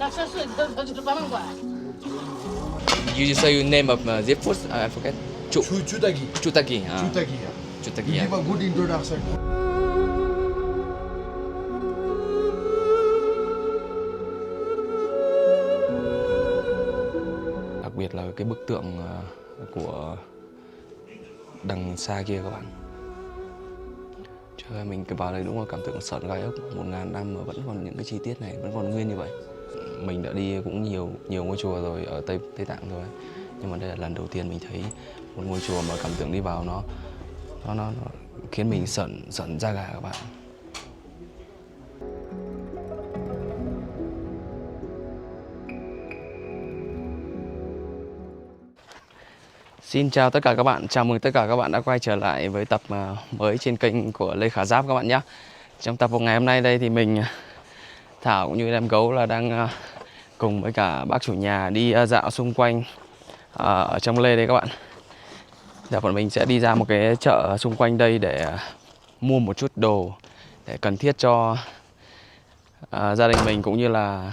You say your name of zip food? I forget. Chutagi. Chutagi. Chutagi, yeah. Chutagi. You Yeah. give a good introduction. Đặc biệt là cái bức tượng của đằng xa kia các bạn. Trời ơi, mình vào đây đúng là cảm tưởng sợn gai ốc. 1000 năm mà vẫn còn những cái chi tiết này vẫn còn nguyên như vậy. Mình đã đi cũng nhiều ngôi chùa rồi ở Tây Tạng rồi, nhưng mà đây là lần đầu tiên mình thấy một ngôi chùa mà cảm tưởng đi vào nó khiến mình sợn da gà các bạn. Xin chào tất cả các bạn, chào mừng tất cả các bạn đã quay trở lại với tập mới trên kênh của Lê Khả Giáp các bạn nhé. Trong tập ngày hôm nay đây thì mình, Thảo cũng như em Gấu là đang cùng với cả bác chủ nhà đi dạo xung quanh ở trong Lê đây các bạn. Giờ bọn mình sẽ đi ra một cái chợ xung quanh đây để mua một chút đồ để cần thiết cho gia đình mình, cũng như là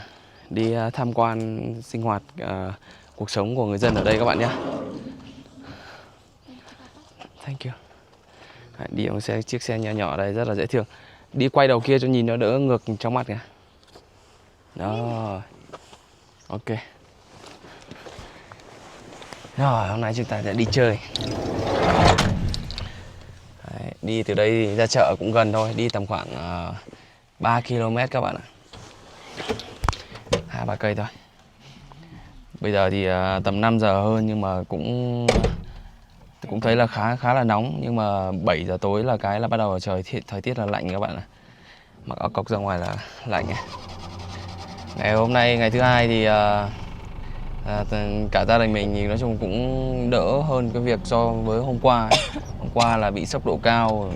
đi tham quan sinh hoạt cuộc sống của người dân ở đây các bạn nhé. Thank you. Đi bằng chiếc xe nhỏ nhỏ đây rất là dễ thương. Đi quay đầu kia cho nhìn nó đỡ ngược trong mắt kìa. Đó. Ok. Rồi, hôm nay chúng ta sẽ đi chơi. Đấy, đi từ đây thì ra chợ cũng gần thôi, đi tầm khoảng 3 km các bạn ạ. 2-3 cây thôi. Bây giờ thì tầm 5 giờ hơn nhưng mà cũng thấy là khá là nóng, nhưng mà 7 giờ tối là bắt đầu thời tiết là lạnh các bạn ạ. Mặc áo cộc ra ngoài là lạnh. Ngày hôm nay ngày thứ hai thì cả gia đình mình thì nói chung cũng đỡ hơn cái việc so với hôm qua. Hôm qua là bị sốc độ cao,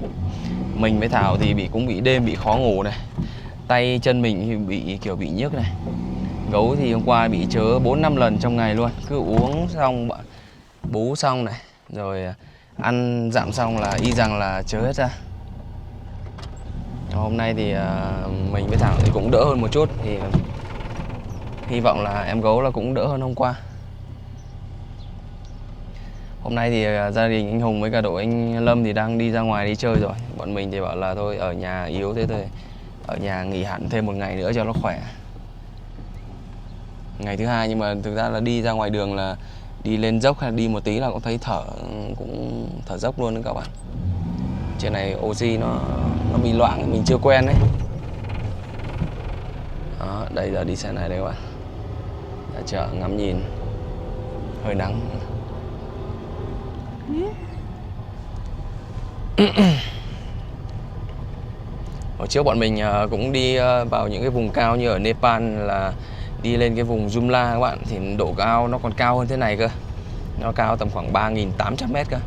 mình với Thảo thì cũng bị đêm bị khó ngủ này, tay chân mình thì bị nhức này. Gấu thì hôm qua bị chớ 4-5 lần trong ngày luôn, cứ uống xong bú xong này, rồi ăn dặm xong là y rằng là chớ hết ra. Hôm nay thì mình với Thảo thì cũng đỡ hơn một chút, thì hy vọng là em Gấu là cũng đỡ hơn hôm qua. Hôm nay thì gia đình anh Hùng với cả đội anh Lâm thì đang đi ra ngoài đi chơi rồi. Bọn mình thì bảo là thôi ở nhà yếu thế thôi, ở nhà nghỉ hẳn thêm một ngày nữa cho nó khỏe. Ngày thứ hai nhưng mà thực ra là đi ra ngoài đường là đi lên dốc hay đi một tí là cũng thấy cũng thở dốc luôn đấy các bạn. Trên này oxy nó bị loãng, mình chưa quen đấy. Đó, đây giờ đi xe này đây các bạn. Ra chợ ngắm nhìn, hơi nắng. Hồi trước bọn mình cũng đi vào những cái vùng cao như ở Nepal, là đi lên cái vùng Jumla các bạn, thì độ cao nó còn cao hơn thế này cơ. Nó cao tầm khoảng 3.800 m cơ.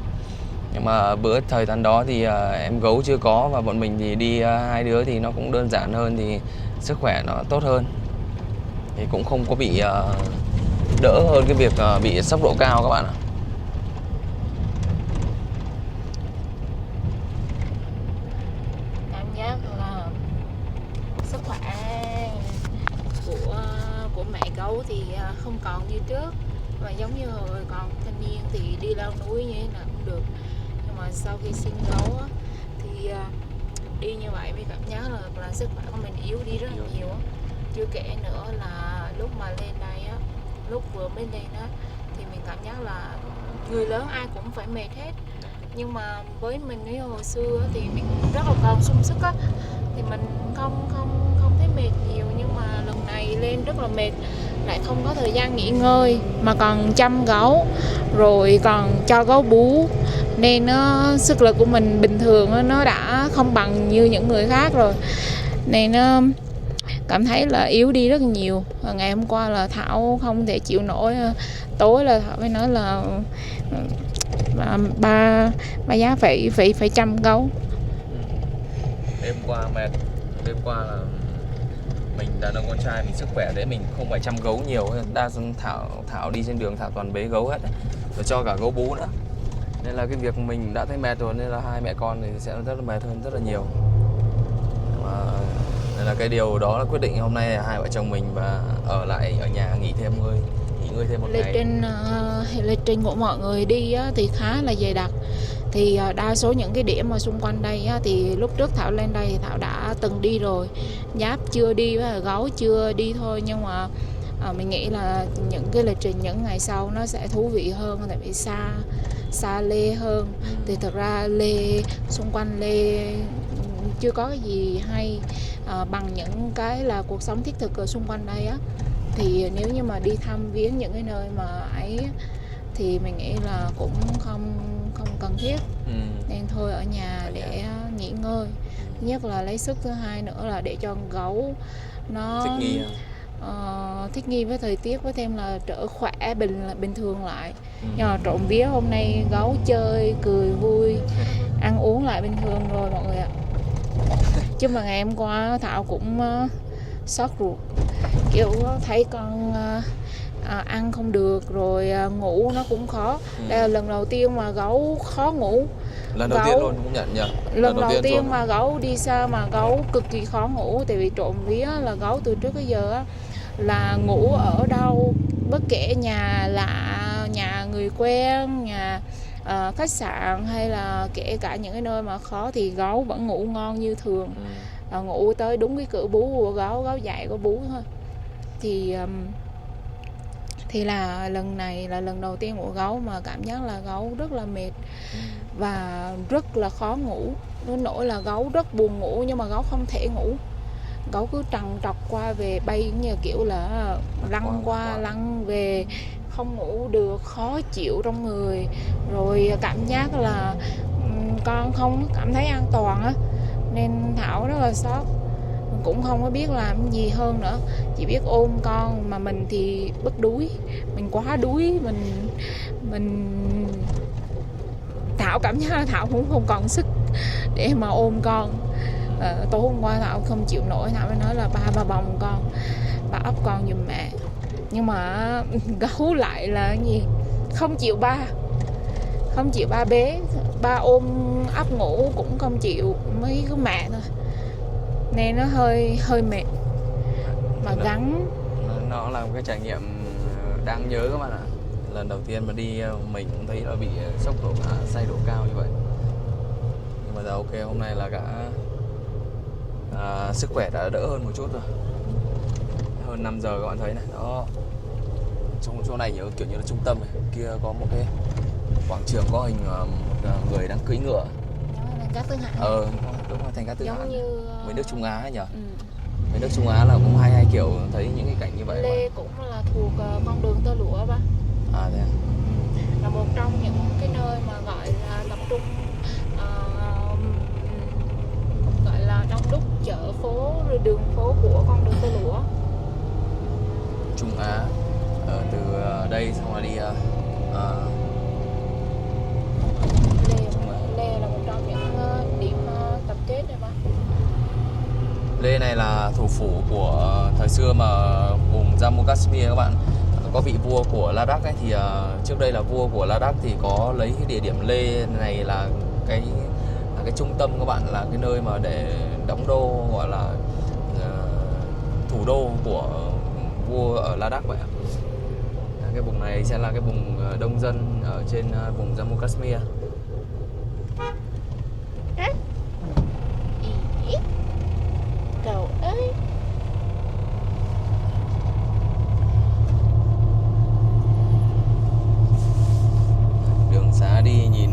Nhưng mà bữa thời gian đó thì em Gấu chưa có, và bọn mình thì đi hai đứa thì nó cũng đơn giản hơn, thì sức khỏe nó tốt hơn, thì cũng không có bị đỡ hơn cái việc bị sốc độ cao các bạn ạ. Cảm giác là sức khỏe của mẹ Gấu thì không còn như trước, và giống như hồi còn thanh niên thì đi leo núi như thế nào cũng được, nhưng mà sau khi sinh Gấu thì đi như vậy mới cảm giác là sức khỏe của mình yếu đi rất là nhiều. Chưa kể nữa là lúc mà lên đây lúc vừa mới lên thì mình cảm giác là người lớn ai cũng phải mệt hết, nhưng mà với mình nếu hồi xưa thì mình rất là còn sung sức thì mình không thấy mệt nhiều, nhưng mà lần này lên rất là mệt, lại không có thời gian nghỉ ngơi mà còn chăm Gấu rồi còn cho Gấu bú, nên sức lực của mình bình thường nó đã không bằng như những người khác rồi, nên cảm thấy là yếu đi rất nhiều. Và ngày hôm qua là Thảo không thể chịu nổi, tối là Thảo phải nói là ba giá phải chăm Gấu. Đêm qua mệt, đêm qua là mình đàn ông con trai mình sức khỏe đấy, mình không phải chăm Gấu nhiều. Đa số Thảo đi trên đường Thảo toàn bế Gấu hết, rồi cho cả Gấu bú nữa, nên là cái việc mình đã thấy mệt rồi, nên là hai mẹ con thì sẽ rất là mệt hơn rất là nhiều. Nên là cái điều đó là quyết định hôm nay hai vợ chồng mình và ở lại ở nhà nghỉ ngơi thêm một ngày. Lịch trình của mọi người đi á, thì khá là dày đặc. Thì đa số những cái điểm mà xung quanh đây á, thì lúc trước Thảo lên đây thì Thảo đã từng đi rồi. Giáp chưa đi và Gấu chưa đi thôi, nhưng mà mình nghĩ là những cái lịch trình những ngày sau nó sẽ thú vị hơn, tại vì xa Lê hơn. Thì thực ra xung quanh Lê chưa có cái gì hay bằng những cái là cuộc sống thiết thực ở xung quanh đây á. Thì nếu như mà đi thăm viếng những cái nơi mà ấy thì mình nghĩ là cũng không cần thiết. Nên thôi ở nhà để nghỉ ngơi. Thứ nhất là lấy sức, thứ hai nữa là để cho Gấu nó thích nghi với thời tiết, với thêm là trở khỏe bình thường lại. Nhưng mà trộm vía hôm nay Gấu chơi cười vui, ăn uống lại bình thường rồi mọi người ạ. Chứ mà ngày hôm qua Thảo cũng sốt ruột, kiểu thấy con ăn không được rồi ngủ nó cũng khó. Đây là lần đầu tiên mà Gấu khó ngủ. Lần đầu tiên luôn cũng nhận nhờ. Lần đầu tiên mà Gấu đi xa mà Gấu cực kỳ khó ngủ. Tại vì trộm vía là Gấu từ trước tới giờ á, là ngủ ở đâu, bất kể nhà lạ, nhà người quen, nhà khách sạn hay là kể cả những cái nơi mà khó thì Gấu vẫn ngủ ngon như thường. Ngủ tới đúng cái cửa bú của Gấu dậy có bú thôi. Thì là lần này là lần đầu tiên của Gấu mà cảm giác là Gấu rất là mệt và rất là khó ngủ. Đến nỗi là Gấu rất buồn ngủ nhưng mà Gấu không thể ngủ. Gấu cứ trằn trọc qua về bay như kiểu là lăn qua lăn về, không ngủ được, khó chịu trong người. Rồi cảm giác là con không cảm thấy an toàn á. Nên Thảo rất là sốc, cũng không có biết làm gì hơn nữa, chỉ biết ôm con. Mà mình thì bất đuối, mình quá đuối, mình Thảo cảm giác là Thảo cũng không còn sức để mà ôm con. Tối hôm qua Thảo không chịu nổi, Thảo mới nói là ba bồng con, ba ấp con giùm mẹ. Nhưng mà Gấu lại là cái gì, không chịu ba bế, ba ôm ấp ngủ cũng không chịu, mấy cái mẹ thôi. Nên nó hơi mệt mà gắn. Nó là một cái trải nghiệm đáng nhớ các bạn ạ. Lần đầu tiên mà đi mình cũng thấy nó bị sốc say độ cao như vậy. Nhưng mà giờ ok, hôm nay là cả sức khỏe đã đỡ hơn một chút rồi. Hơn 5 giờ các bạn thấy này, đó. Trong chỗ này kiểu như là trung tâm này. Kia có một cái quảng trường có hình một người đang cưỡi ngựa. Thành Cát Tư Hãn. Đúng rồi, Thành Cát Tư Hãn. Giống như mấy nước Trung Á ấy nhỉ. Mấy nước Trung Á là cũng hay kiểu thấy những cái cảnh như vậy. Lê cũng là thuộc con đường tơ lụa ba. Thế à? Là một trong những cái nơi mà gọi là tập trung gọi là đông đúc chợ phố rồi đường phố của con đường tơ lụa. Trung Á. Từ đây xong là đi Lê là một trong những điểm tập kết này mà. Lê này là thủ phủ của thời xưa mà vùng Jammu Kashmir các bạn. Có vị vua của Ladakh ấy, thì trước đây là vua của Ladakh thì có lấy cái địa điểm Lê này là cái trung tâm các bạn, là cái nơi mà để đóng đô, gọi là thủ đô của vua ở Ladakh vậy ạ. Cái vùng này sẽ là cái vùng đông dân ở trên vùng Jammu Kashmir. Cậu ơi. Đường xá đi nhìn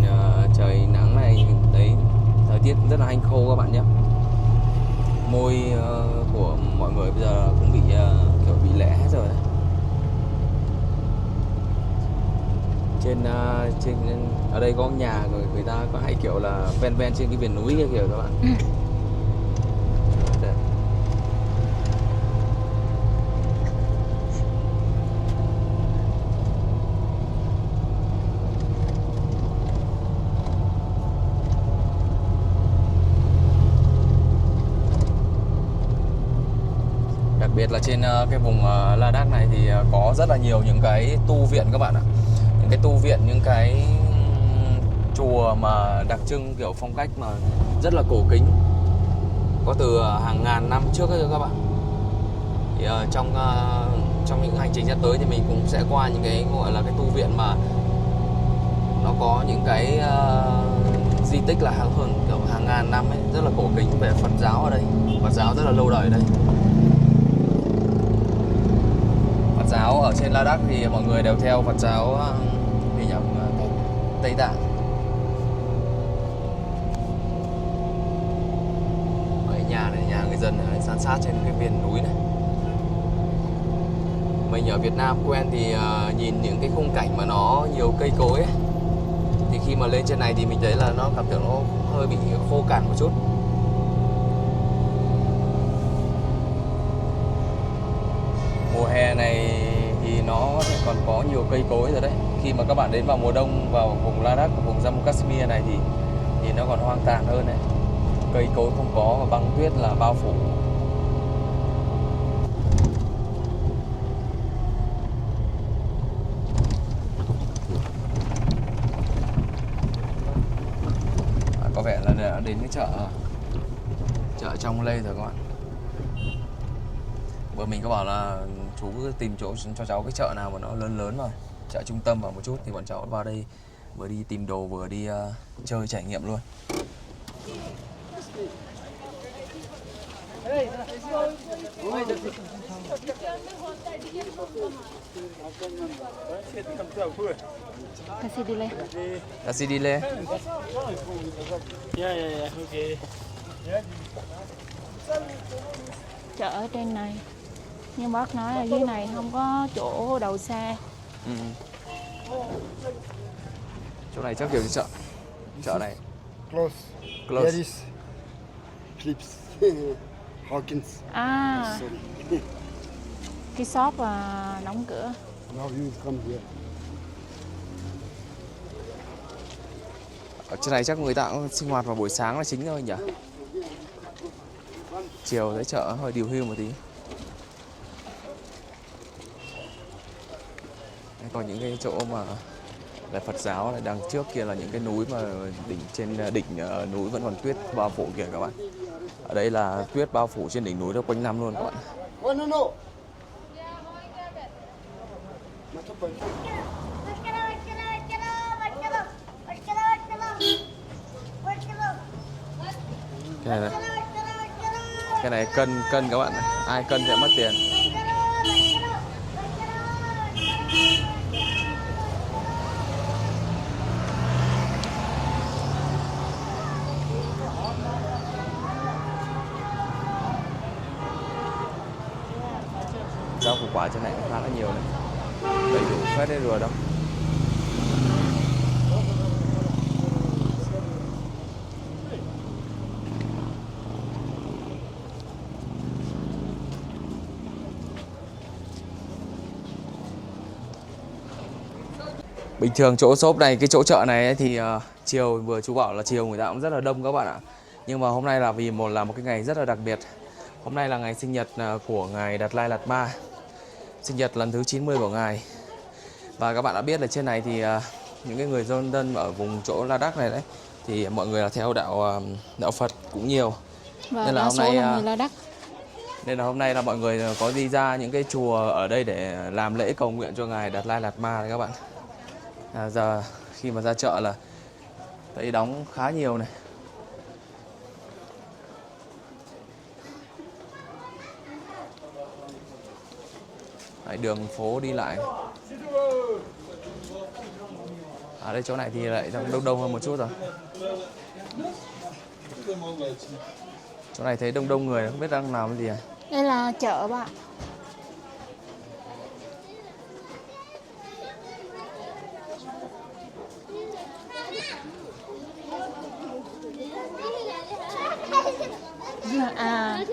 trời nắng này, đấy thời tiết rất là hanh khô các bạn nhé. Môi của mọi người bây giờ cũng bị kiểu bị lẽ hết rồi đấy. Trên ở đây có nhà rồi, người ta có hay kiểu là ven trên cái miền núi kia kìa các bạn. Đặc biệt là trên cái vùng Ladakh này thì có rất là nhiều những cái tu viện các bạn ạ. Những cái tu viện, những cái chùa mà đặc trưng kiểu phong cách mà rất là cổ kính. có từ hàng ngàn năm trước ấy các bạn. Thì trong những hành trình sắp tới thì mình cũng sẽ qua những cái gọi là cái tu viện mà nó có những cái di tích là hàng ngàn năm ấy, rất là cổ kính về Phật giáo ở đây. Phật giáo rất là lâu đời ở đây. Phật giáo ở trên Ladakh thì mọi người đều theo Phật giáo gì nhỉ? Tây Tạng. Cái nhà này, nhà người dân ở san sát trên cái miền núi này. Mình ở Việt Nam quen thì nhìn những cái khung cảnh mà nó nhiều cây cối ấy. Thì khi mà lên trên này thì mình thấy là nó cảm tưởng nó hơi bị khô cằn một chút. Mùa hè này thì nó còn có nhiều cây cối rồi đấy. Khi mà các bạn đến vào mùa đông vào vùng Ladakh, vùng Jammu Kashmir này thì nó còn hoang tàn hơn này. Cây cối không có và băng tuyết là bao phủ. Có vẻ là đã đến cái chợ trong Lê rồi các bạn. Vừa mình có bảo là chú cứ tìm chỗ cho cháu cái chợ nào mà nó lớn lớn rồi, chợ trung tâm vào một chút thì bọn cháu vào đây vừa đi tìm đồ vừa đi chơi trải nghiệm luôn. Kasih delay. Chợ ở trên này, nhưng bác nói là dưới này không có chỗ đậu xe. Chỗ này chắc kiểu như chợ này. Close. Close. There is Philips. Hawkins. À, Sorry. cái shop đóng cửa. Now you come here. Ở trên này chắc người ta cũng sinh hoạt vào buổi sáng là chính thôi nhỉ? Chiều tới chợ hơi điều hưu một tí. Còn những cái chỗ mà là Phật giáo này, đằng trước kia là những cái núi mà trên đỉnh núi vẫn còn tuyết bao phủ kìa các bạn. Ở đây là tuyết bao phủ trên đỉnh núi đó quanh năm luôn các bạn. Oh no no. Cái này cân các bạn, ai cân sẽ mất tiền. Rau củ quả trên này cũng khá là nhiều này, đầy đủ phết đấy rồi đâu. Bình thường chỗ shop này, cái chỗ chợ này ấy, thì chiều vừa chú bảo là chiều người ta cũng rất là đông các bạn ạ. Nhưng mà hôm nay là vì là một cái ngày rất là đặc biệt. Hôm nay là ngày sinh nhật của ngài Đạt Lai Lạt Ma, sinh nhật lần thứ 90 của ngài. Và các bạn đã biết là trên này thì những cái người dân ở vùng chỗ Ladakh này đấy thì mọi người là theo đạo Phật cũng nhiều. Và Nên là đa hôm số nay là người Ladakh. Nên là hôm nay là mọi người có đi ra những cái chùa ở đây để làm lễ cầu nguyện cho ngài Đạt Lai Lạt Ma đấy các bạn. Giờ khi mà ra chợ là thấy đóng khá nhiều này. Đấy, đường phố đi lại. Ở đây chỗ này thì lại đông hơn một chút rồi. Chỗ này thấy đông người, không biết đang làm cái gì à? Đây là chợ bạn. À,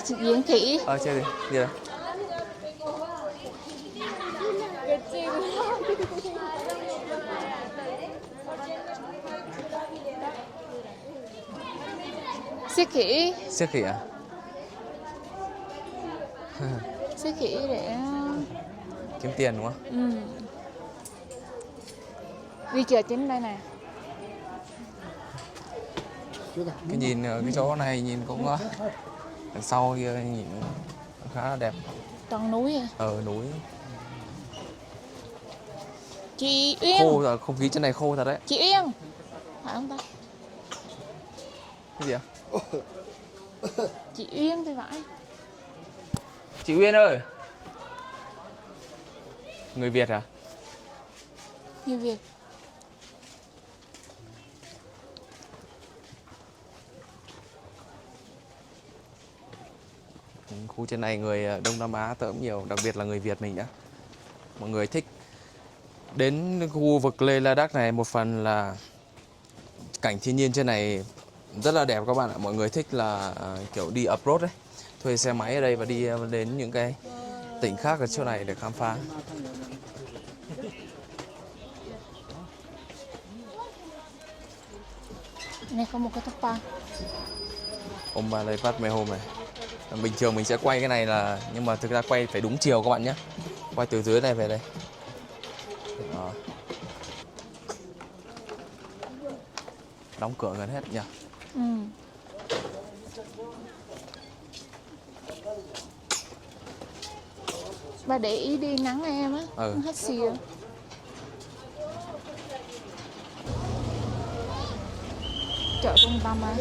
diễn kỹ. Chơi đi, đi rồi. Siết khỉ. Siết khỉ à? Siết khỉ để Kiếm tiền đúng không? Đi chợ chính đây nè. Cái nhìn ở cái chỗ này nhìn cũng đằng sau kia nhìn khá là đẹp. Toàn núi à. Núi Chị Uyên. khô rồi, không khí trên này khô thật đấy. Chị Uyên. Phải không ta? Cái gì ạ? Chị Uyên thì phải. Chị Uyên ơi. Người Việt à? Người Việt. Khu trên này người Đông Nam Á tởm nhiều, đặc biệt là người Việt mình nữa. Mọi người thích đến khu vực Lê Ladakh này, một phần là cảnh thiên nhiên trên này rất là đẹp các bạn ạ. Mọi người thích là kiểu đi off-road đấy, thuê xe máy ở đây và đi đến những cái tỉnh khác ở chỗ này để khám phá. Này có một cái tháp ba. Hôm lấy phát mấy hôm này. Bình thường mình sẽ quay cái này là, nhưng mà thực ra quay phải đúng chiều các bạn nhé. Quay từ dưới này về đây. Đó. Đóng cửa gần hết nhỉ. Ừ. Bà để ý đi nắng em á. Ừ. Hết xìa. Chợ trung tâm á.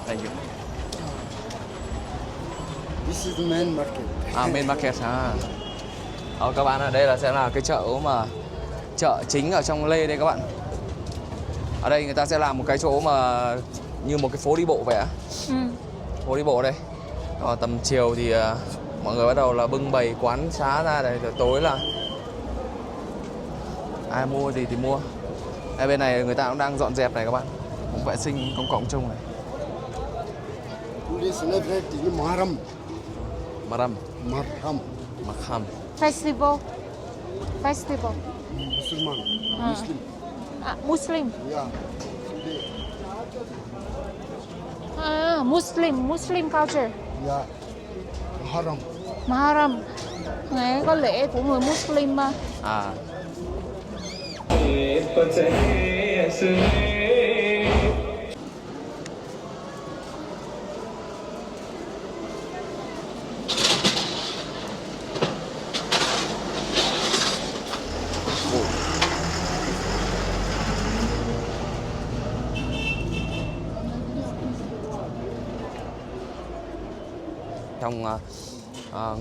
Thank you. This is the main market. Main market ha. Các bạn ạ, đây sẽ là cái chợ chính ở trong Lê đây các bạn. Ở đây người ta sẽ làm một cái chỗ mà như một cái phố đi bộ vậy á. Ừ. Phố đi bộ đây. Còn tầm chiều thì mọi người bắt đầu là bưng bày quán xá ra đây, rồi tối là ai mua gì thì mua. Ở bên này người ta cũng đang dọn dẹp này các bạn, cũng vệ sinh công cộng chung này. Today celebrate the Muharram. Maram, Muharram. Makham. Festival. Musliman. Muslim. Muslim. Yeah. Today. Muslim culture. Yeah. Muharram. Muharram. Ngày có lễ của người Muslim mà. Trong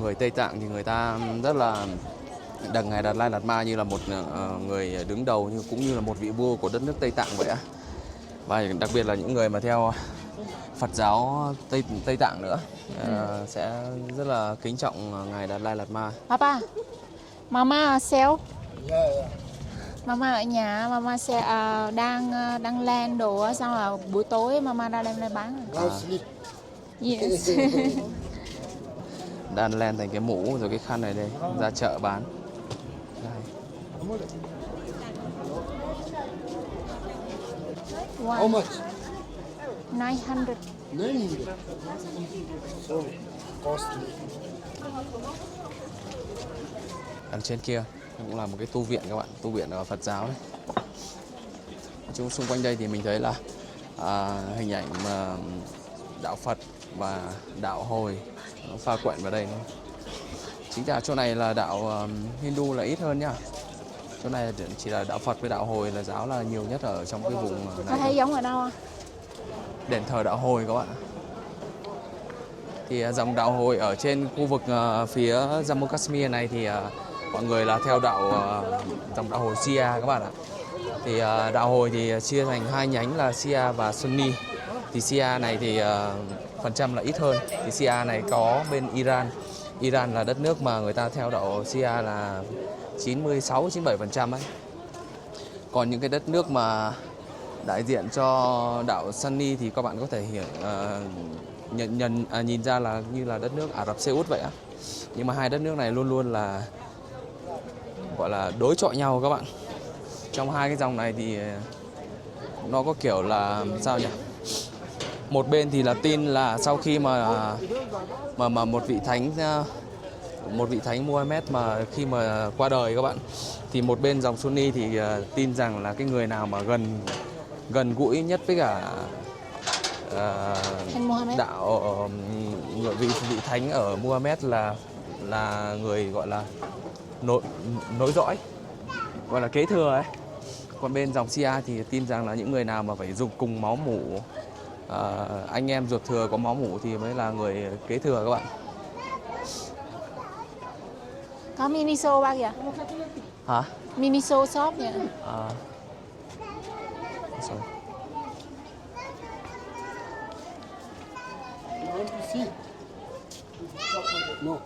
người Tây Tạng thì người ta rất là đặt ngài Đạt Lai Lạt Ma như là một người đứng đầu, cũng như là một vị vua của đất nước Tây Tạng vậy á. Và đặc biệt là những người mà theo Phật giáo Tây Tạng nữa sẽ rất là kính trọng ngài Đạt Lai Lạt Ma. Papa, Mama sell. Yeah, yeah. Mama ở nhà, Mama sẽ đang len đồ á, xong là buổi tối Mama ra đem lên bán. Now sleep. Yes. Đan len thành cái mũ rồi cái khăn này đây, ra chợ bán. How much? 900. 900. So costly. Đằng trên kia cũng là một cái tu viện các bạn, tu viện ở Phật giáo đấy. Chung xung quanh đây thì mình thấy là hình ảnh đạo Phật và đạo Hồi nó pha quện vào đây. Chính ra chỗ này là đạo Hindu là ít hơn nhá. Chỗ này chỉ là đạo Phật với đạo Hồi là giáo là nhiều nhất ở trong cái vùng Có này. thấy giống ở đâu không? Đền thờ đạo Hồi các bạn. Thì dòng đạo Hồi ở trên khu vực phía Jammu Kashmir này thì mọi người là theo dòng đạo Hồi Shia các bạn ạ. Thì đạo Hồi thì chia thành hai nhánh là Shia và Sunni. Thì Shia này thì phần trăm là ít hơn. Thì Shia này có bên Iran. Iran là đất nước mà người ta theo đạo Shia là 96-97% ấy. Còn những cái đất nước mà đại diện cho đạo Sunni thì các bạn có thể nhìn ra là như là đất nước Ả Rập Xê Út vậy á. Nhưng mà hai đất nước này luôn luôn là gọi là đối chọi nhau các bạn. Trong hai cái dòng này thì nó có kiểu là sao nhỉ? Một bên thì là tin là sau khi mà một vị thánh một vị thánh Muhammad mà khi mà qua đời các bạn, thì một bên dòng Sunni thì tin rằng là cái người nào mà gần gũi nhất với cả Thánh Mohammed. đạo vị thánh ở Muhammad là người gọi là nối dõi, gọi là kế thừa ấy. Còn bên dòng Shia thì tin rằng là những người nào mà phải dùng cùng máu mủ, anh em ruột thừa có máu mủ thì mới là người kế thừa các bạn. Có Miniso bao kìa. Hả? Miniso shop nè. Sorry. You want to see? No.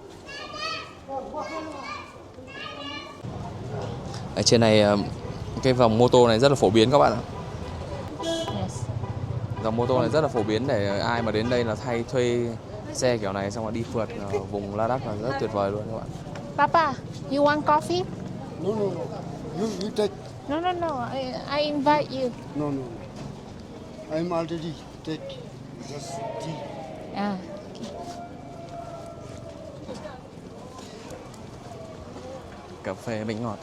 Ở trên này cái dòng mô tô này rất là phổ biến các bạn ạ. Yes. Dòng mô tô này rất là phổ biến để ai mà đến đây là thuê xe kiểu này xong rồi đi phượt vùng Ladakh là rất tuyệt vời luôn các bạn. Papa, you want coffee? No, no, no. You take. No. I invite you. No, no, no. I'm already take just tea. À. Cà phê bánh ngọt.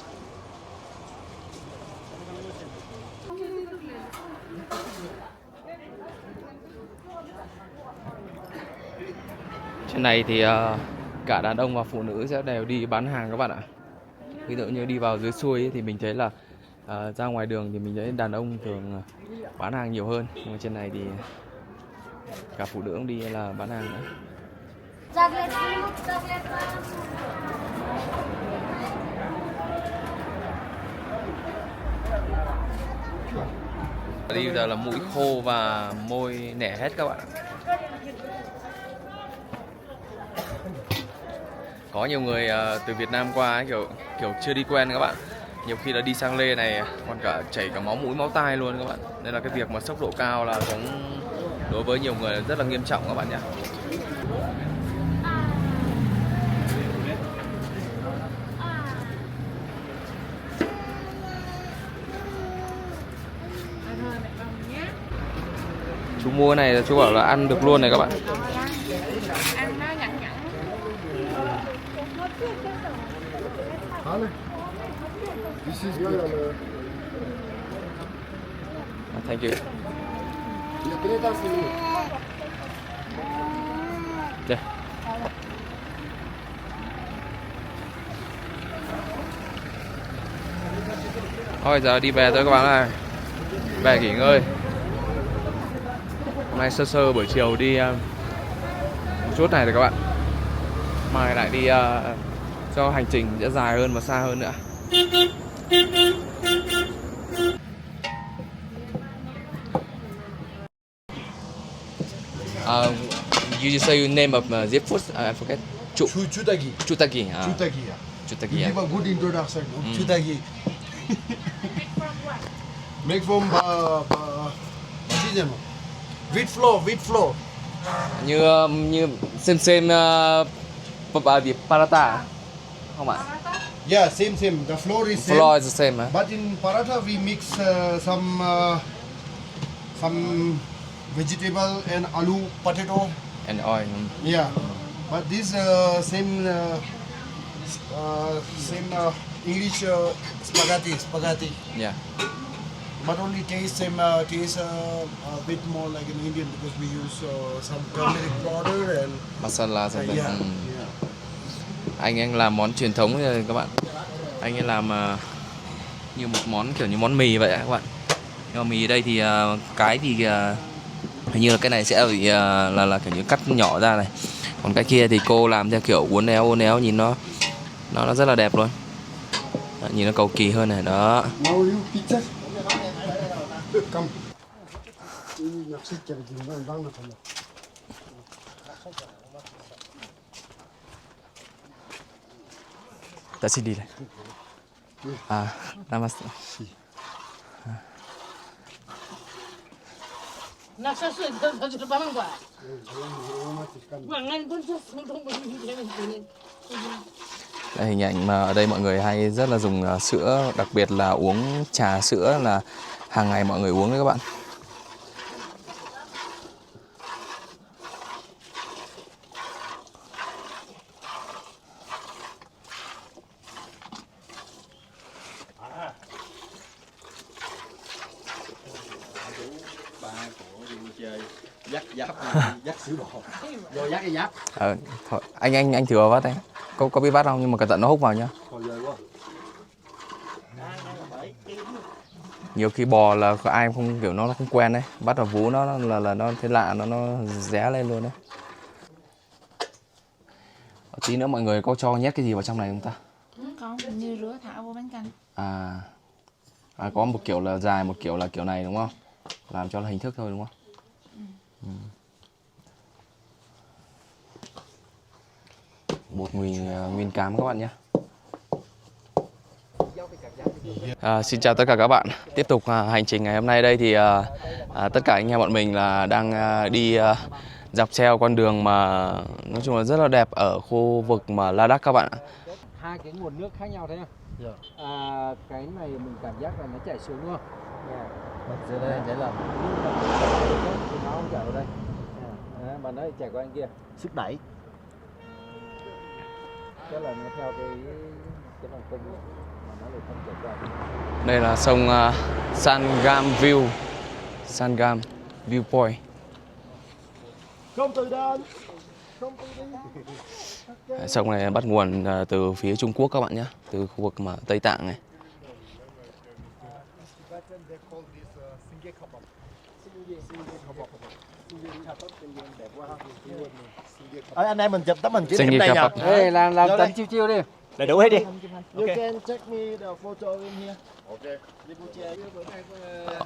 Trên này thì cả đàn ông và phụ nữ sẽ đều đi bán hàng các bạn ạ. Ví dụ như đi vào dưới xuôi ấy, thì mình thấy là ra ngoài đường thì mình thấy đàn ông thường bán hàng nhiều hơn. Nhưng mà trên này thì cả phụ nữ cũng đi là bán hàng nữa. Đi giờ là mũi khô và môi nẻ hết các bạn ạ. Có nhiều người từ Việt Nam qua ấy, kiểu chưa đi quen các bạn. Nhiều khi là đi sang Lê này còn cả chảy cả máu mũi máu tai luôn các bạn. Nên là cái việc mà sốc độ cao là cũng đối với nhiều người rất là nghiêm trọng các bạn nhé. Chú mua này chú bảo là ăn được luôn này các bạn. Ăn nó nhẵn nhẵn. This is good. Thank you. Đây. Thôi giờ đi về thôi các bạn ơi. Về nghỉ ngơi. Hôm nay sơ buổi chiều đi một chút này rồi các bạn. Mai lại đi cho hành trình sẽ dài hơn và xa hơn nữa. You just say your name of zip food? I forget. Chutagi. Chutagi. Chutagi. Yeah. Chutagi. You Yeah. give a good introduction. Chutagi. Make from what is it? Wheat flour. Như xem gì paratha không ạ? Yeah, same. The flour is same. Flour is the same. Huh? But in paratha we mix some vegetable and aloo, potato. And oil. Yeah, but this same English spaghetti. Yeah. But only taste a bit more like an Indian because we use some turmeric powder and Masala something. yeah. Anh làm món truyền thống rồi các bạn. Anh ấy làm như một món kiểu như món mì vậy các bạn. Nhưng mà mì đây thì cái thì hình như là cái này sẽ bị là kiểu như cắt nhỏ ra này. Còn cái kia thì cô làm theo kiểu uốn éo nhìn nó rất là đẹp luôn. Đó, nhìn nó cầu kỳ hơn này đó. Now you picture. Come. Ta xin đi này. Namaste. Đây, hình ảnh mà ở đây mọi người hay rất là dùng sữa, đặc biệt là uống trà sữa là hàng ngày mọi người uống đấy các bạn. chơi dắt dắt sữa bò vô dắt cái giáp. Thôi, anh thử vào vắt anh. Có biết vắt không, nhưng mà cẩn thận nó húc vào nhá. Thôi ghê quá. Nhiều khi bò là ai không kiểu nó không quen đấy, bắt vào vú nó là nó thấy lạ, nó ré lên luôn đấy. Tí nữa mọi người có cho nhét cái gì vào trong này không ta? Không, như rửa thả vô bánh canh. Có một kiểu là dài, một kiểu là kiểu này đúng không? Làm cho là hình thức thôi đúng không? Bột nguyên cám các bạn nhé. Xin chào tất cả các bạn. Tiếp tục hành trình ngày hôm nay đây thì tất cả anh em bọn mình là đang đi dọc theo con đường mà nói chung là rất là đẹp ở khu vực mà Ladakh các bạn ạ. Hai cái nguồn nước khác nhau thế nào? Cái này mình cảm giác là nó chảy xuống đúng không? Dưới đây chảy lần. Thì nó không chảy vào đây. Mà nó chảy qua anh kia. Sức đẩy. Tức là nó theo cái vòng cung mà nó lại không chảy qua. Đây là sông Sangam View, Sangam Viewpoint. Không từ đơn. Sông này bắt nguồn từ phía Trung Quốc các bạn nhé, từ khu vực mà Tây Tạng này. Anh em mình chụp tấm hình kỷ Xin niệm đây ghi nhỉ? cặp. Ê, làm tấm chiêu chiêu đi. Đầy đủ hết đi. You can check me the photo in here. Okay.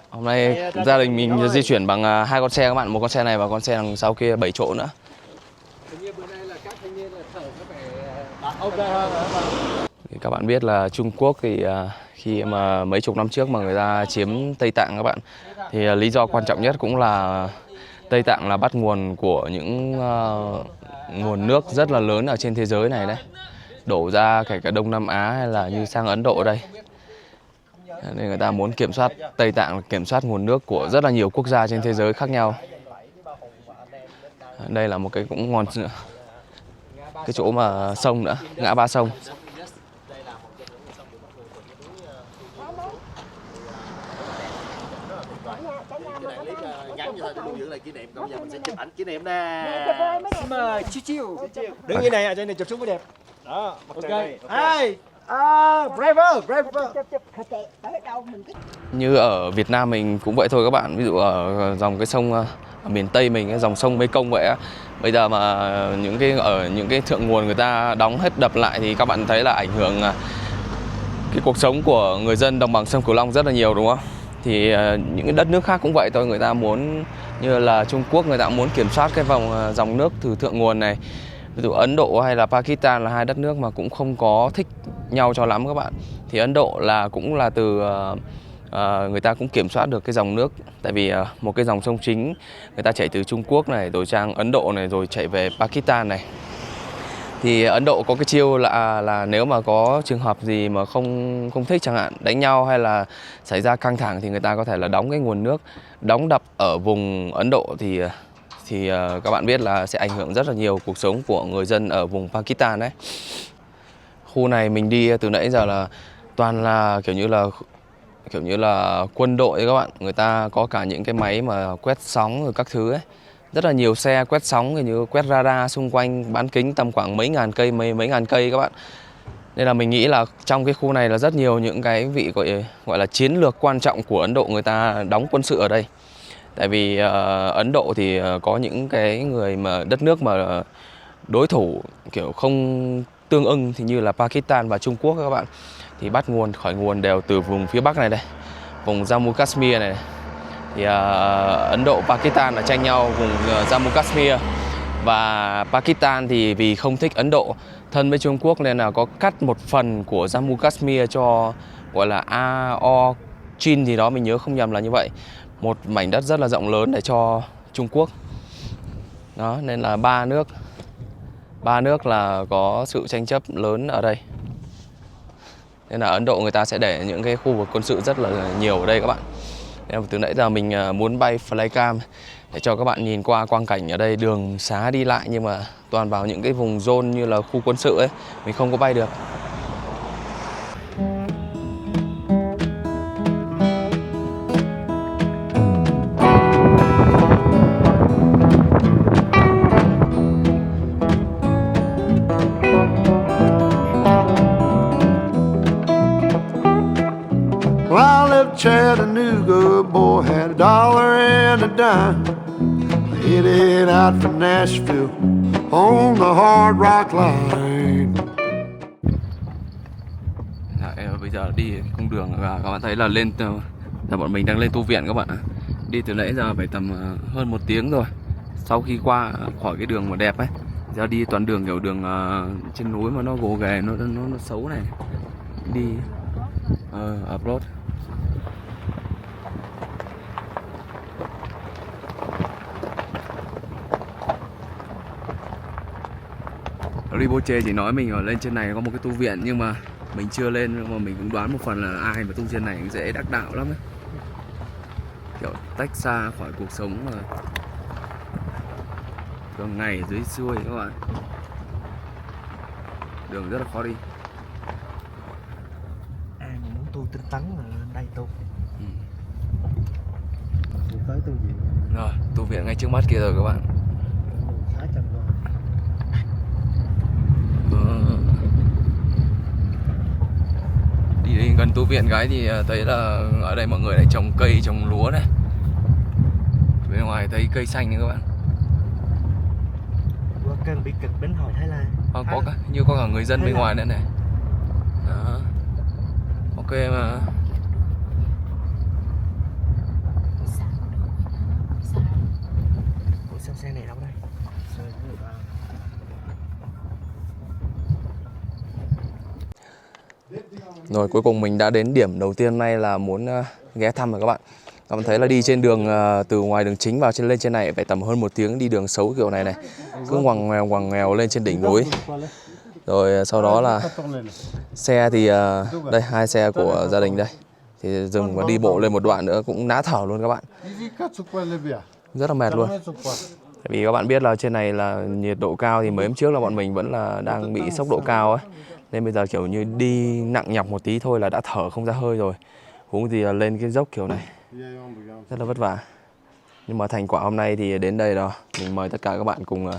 Hôm nay gia đình mình di chuyển bằng hai con xe các bạn, một con xe này và con xe đằng sau kia 7 chỗ nữa. Bữa nay là các thanh niên là thở nó phải Ok hơn. Thì các bạn biết là Trung Quốc thì khi mà mấy chục năm trước mà người ta chiếm Tây Tạng các bạn, thì lý do quan trọng nhất cũng là Tây Tạng là bắt nguồn của những nguồn nước rất là lớn ở trên thế giới này đấy, đổ ra kể cả Đông Nam Á hay là như sang Ấn Độ đây. Nên người ta muốn kiểm soát Tây Tạng, kiểm soát nguồn nước của rất là nhiều quốc gia trên thế giới khác nhau. Đây là một cái cũng ngon nữa, cái chỗ mà sông nữa, ngã ba sông. Ngắn như thôi để lưu giữ lại kỷ niệm, còn giờ mình sẽ chụp ảnh kỷ niệm nè. mà chiêu chiêu. Đứng như này, ở trên này chụp xuống mới đẹp. Đó, mặt trời này. Hey, braver. Như ở Việt Nam mình cũng vậy thôi các bạn. Ví dụ ở dòng cái sông ở miền Tây mình, cái dòng sông Mekong vậy á. Bây giờ mà ở những cái thượng nguồn người ta đóng hết đập lại thì các bạn thấy là ảnh hưởng cái cuộc sống của người dân đồng bằng sông Cửu Long rất là nhiều đúng không? Thì những cái đất nước khác cũng vậy thôi, người ta muốn như là Trung Quốc, người ta muốn kiểm soát cái dòng nước từ thượng nguồn này. Ví dụ Ấn Độ hay là Pakistan là hai đất nước mà cũng không có thích nhau cho lắm các bạn. Thì Ấn Độ cũng là từ người ta cũng kiểm soát được cái dòng nước, tại vì một cái dòng sông chính người ta chảy từ Trung Quốc này rồi sang Ấn Độ này rồi chạy về Pakistan này. Thì Ấn Độ có cái chiêu là nếu mà có trường hợp gì mà không thích chẳng hạn, đánh nhau hay là xảy ra căng thẳng thì người ta có thể là đóng cái nguồn nước, đóng đập ở vùng Ấn Độ thì các bạn biết là sẽ ảnh hưởng rất là nhiều cuộc sống của người dân ở vùng Pakistan đấy. Khu này mình đi từ nãy giờ là toàn là kiểu như là quân đội các bạn, người ta có cả những cái máy mà quét sóng rồi các thứ ấy. Rất là nhiều xe quét sóng, như quét radar xung quanh bán kính tầm khoảng mấy ngàn cây các bạn. Nên là mình nghĩ là trong cái khu này là rất nhiều những cái vị gọi là chiến lược quan trọng của Ấn Độ người ta đóng quân sự ở đây. Tại vì Ấn Độ thì có những cái người mà đất nước mà đối thủ kiểu không tương ưng thì như là Pakistan và Trung Quốc các bạn. Thì bắt nguồn khỏi nguồn đều từ vùng phía Bắc này đây, vùng Jammu Kashmir này. Thì Ấn Độ, Pakistan là tranh nhau vùng Jammu Kashmir. Và Pakistan thì vì không thích Ấn Độ, thân với Trung Quốc nên là có cắt một phần của Jammu Kashmir cho gọi là AO Chin gì đó, mình nhớ không nhầm là như vậy. Một mảnh đất rất là rộng lớn để cho Trung Quốc. Đó, nên là ba nước là có sự tranh chấp lớn ở đây. Nên là Ấn Độ người ta sẽ để những cái khu vực quân sự rất là nhiều ở đây các bạn. Nên từ nãy giờ mình muốn bay flycam để cho các bạn nhìn qua quang cảnh ở đây, đường xá đi lại nhưng mà toàn vào những cái vùng zone như là khu quân sự ấy, mình không có bay được. left Chattanooga, boy had $1 and a dime. Headed out for Nashville on the Hard Rock Line. Bây giờ đi cung đường và các bạn thấy là lên là bọn mình đang lên tu viện các bạn ạ. Đi từ nãy giờ phải tầm hơn 1 tiếng rồi. Sau khi qua khỏi cái đường mà đẹp ấy, giờ đi toàn đường kiểu đường trên núi mà nó gồ ghề, nó xấu này. Đi upload. Rinpoche chỉ nói mình ở lên trên này có một cái tu viện, nhưng mà mình chưa lên, nhưng mà mình cũng đoán một phần là ai mà tu trên này cũng dễ đắc đạo lắm ấy. Kiểu tách xa khỏi cuộc sống mà thường ngày dưới xuôi các bạn. Đường rất là khó đi. Ai mà muốn tu tinh tấn là lên đây tu. Tới tu viện. Rồi, tu viện ngay trước mắt kia rồi các bạn. Khá chân rồi. Đi đến gần tu viện cái thì thấy là ở đây mọi người lại trồng cây, trồng lúa này. Bên ngoài thấy cây xanh nữa các bạn. Qua cơn bị cực đến hồi Thái Lan. Có cả, như có cả người dân bên ngoài nữa này. Đó. Ok mà. Ủa sao xe này đâu đây? Rồi cuối cùng mình đã đến điểm đầu tiên nay là muốn ghé thăm rồi các bạn. Các bạn thấy là đi trên đường từ ngoài đường chính vào lên trên này phải tầm hơn 1 tiếng, đi đường xấu kiểu này này. Cứ ngoằn ngoèo lên trên đỉnh núi. Rồi sau đó là xe thì đây 2 xe của gia đình đây. Thì dừng và đi bộ lên một đoạn nữa cũng ná thở luôn các bạn. Rất là mệt luôn. Tại vì các bạn biết là trên này là nhiệt độ cao, thì mấy hôm trước là bọn mình vẫn là đang bị sốc độ cao ấy. Nên bây giờ kiểu như đi nặng nhọc một tí thôi là đã thở không ra hơi rồi. Huống gì là lên cái dốc kiểu này. Rất là vất vả. Nhưng mà thành quả hôm nay thì đến đây rồi. Mình mời tất cả các bạn cùng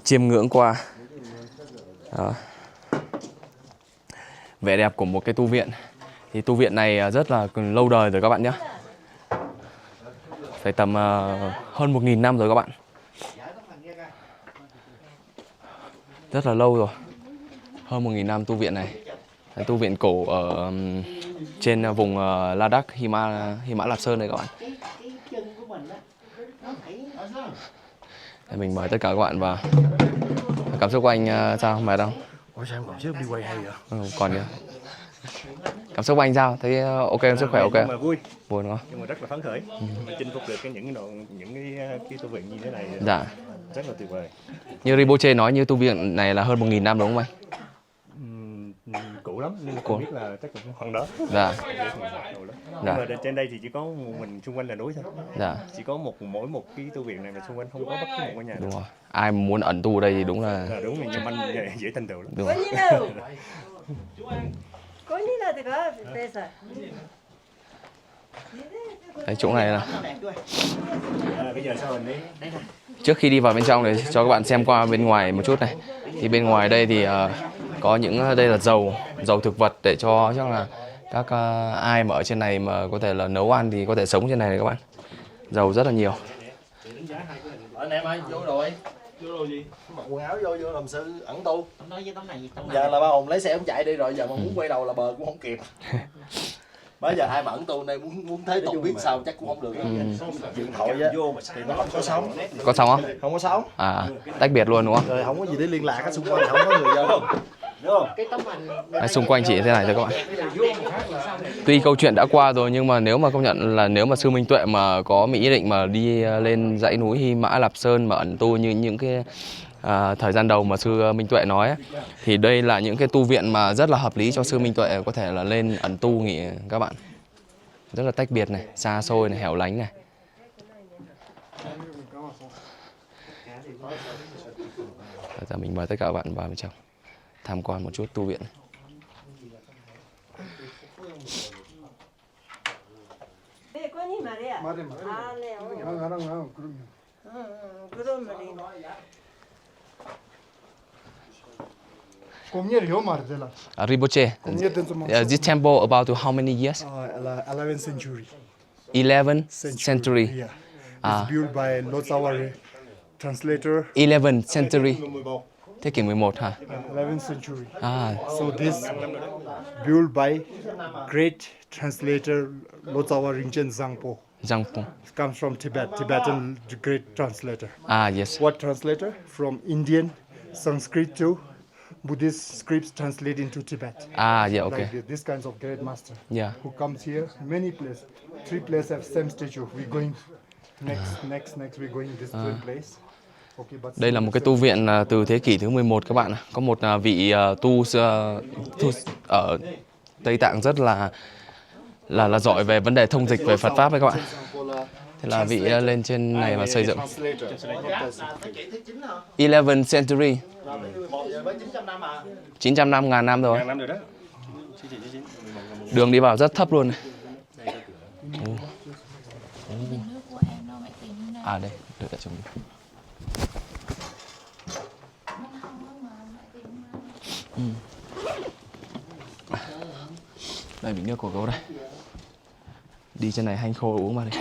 chiêm ngưỡng qua vẻ đẹp của một cái tu viện. Thì tu viện này rất là lâu đời rồi các bạn nhé. Phải tầm hơn 1.000 năm rồi các bạn. Rất là lâu rồi. Hơn 1.000 năm tu viện này. Tu viện cổ ở trên vùng Ladakh, Hy Mã Lạp Sơn này các bạn. Để mình mời tất cả các bạn vào. Cảm xúc của anh sao? Mệt không? Ủa sao em còn trước đi quay hay vậy? Còn nữa. Cảm xúc của anh sao? Thấy ok, sức khỏe ok? Nhưng mà vui. Buồn không? Nhưng mà rất là phấn khởi. Mình chinh phục được những cái tu viện như thế này. Dạ. Rất là tuyệt vời. Như Rinpoche nói như tu viện này là hơn 1.000 năm đúng không anh? Cũ lắm nên không biết là chắc cũng khoảng đó. Dạ. Nhưng mà trên đây thì chỉ có một mình xung quanh là núi thôi. Dạ. Chỉ có mỗi một cái tu viện này mà xung quanh không có bất cứ một ngôi nhà nào. Đúng rồi. Ai muốn ẩn tu ở đây thì đúng là Đúng rồi, nhưng mà dễ thành tựu lắm. đúng rồi. Đấy, chỗ này là Bây giờ sao mình đi? trước khi đi vào bên trong để cho các bạn xem qua bên ngoài một chút này. Thì bên ngoài đây thì có những đây là dầu thực vật để cho chắc là các ai mà ở trên này mà có thể là nấu ăn thì có thể sống trên này các bạn. Dầu rất là nhiều. Anh em ơi, vô rồi. Vô rồi gì? Mặc quần áo vô làm sư ẩn tu. Nói với tấm này, Giờ là ba Hùng lấy xe ông chạy đi rồi, giờ mà muốn quay đầu là bờ cũng không kịp. Bây giờ ai mà ẩn tu này muốn thấy tục biết sao chắc cũng không được. Điện thoại á thì nó không có sóng. Có xong không? Không có sóng. À, tách biệt luôn đúng không? Rồi không có gì để liên lạc, xung quanh không có người dân. Đúng không? cái tấm ảnh Đấy, xung quanh chỉ thế này thôi các bạn. Tuy câu chuyện đã qua rồi nhưng mà nếu mà công nhận là nếu mà sư Minh Tuệ mà có ý định mà đi lên dãy núi Hy Mã Lạp Sơn mà ẩn tu như những cái thời gian đầu mà sư Minh Tuệ nói ấy, thì đây là những cái tu viện mà rất là hợp lý cho sư Minh Tuệ có thể là lên ẩn tu nghỉ các bạn. Rất là tách biệt này, xa xôi này, hẻo lánh này. Giờ mình mời tất cả các bạn vào bên trong tham quan một chút tu viện. Rinpoche, this temple about to how many years? 11th century. 11th century. Yeah. À. It's built by Lotsawa translator. 11th century. Thế kỷ 11 hả? 11th century. À, So this built by great translator Lotsawa Rinchen Zangpo. Zangpo. It comes from Tibet, Tibetan great translator. À, yes. What translator? From Indian, Sanskrit to Buddhist scripts translated into Tibet. À, yeah, okay. Like this kinds of great master Yeah. who comes here. Many places, 3 places have same statue. We're going next. We're going this third place. Okay, but Đây là một cái tu viện từ thế kỷ thứ 11 các bạn ạ. Có một vị tu ở Tây Tạng rất là giỏi về vấn đề thông dịch về Phật pháp đấy các bạn. Thế là vị lên trên này và xây dựng. 11th century. 900 năm, 1000 năm rồi. năm rồi đó. Đường đi vào rất thấp luôn này. Bình nước của em đâu mẹ tìm như nào? À đây, đợi đã chồng đi. Đây bình nước của gấu đây. Đi trên này hanh khô uống vào đi.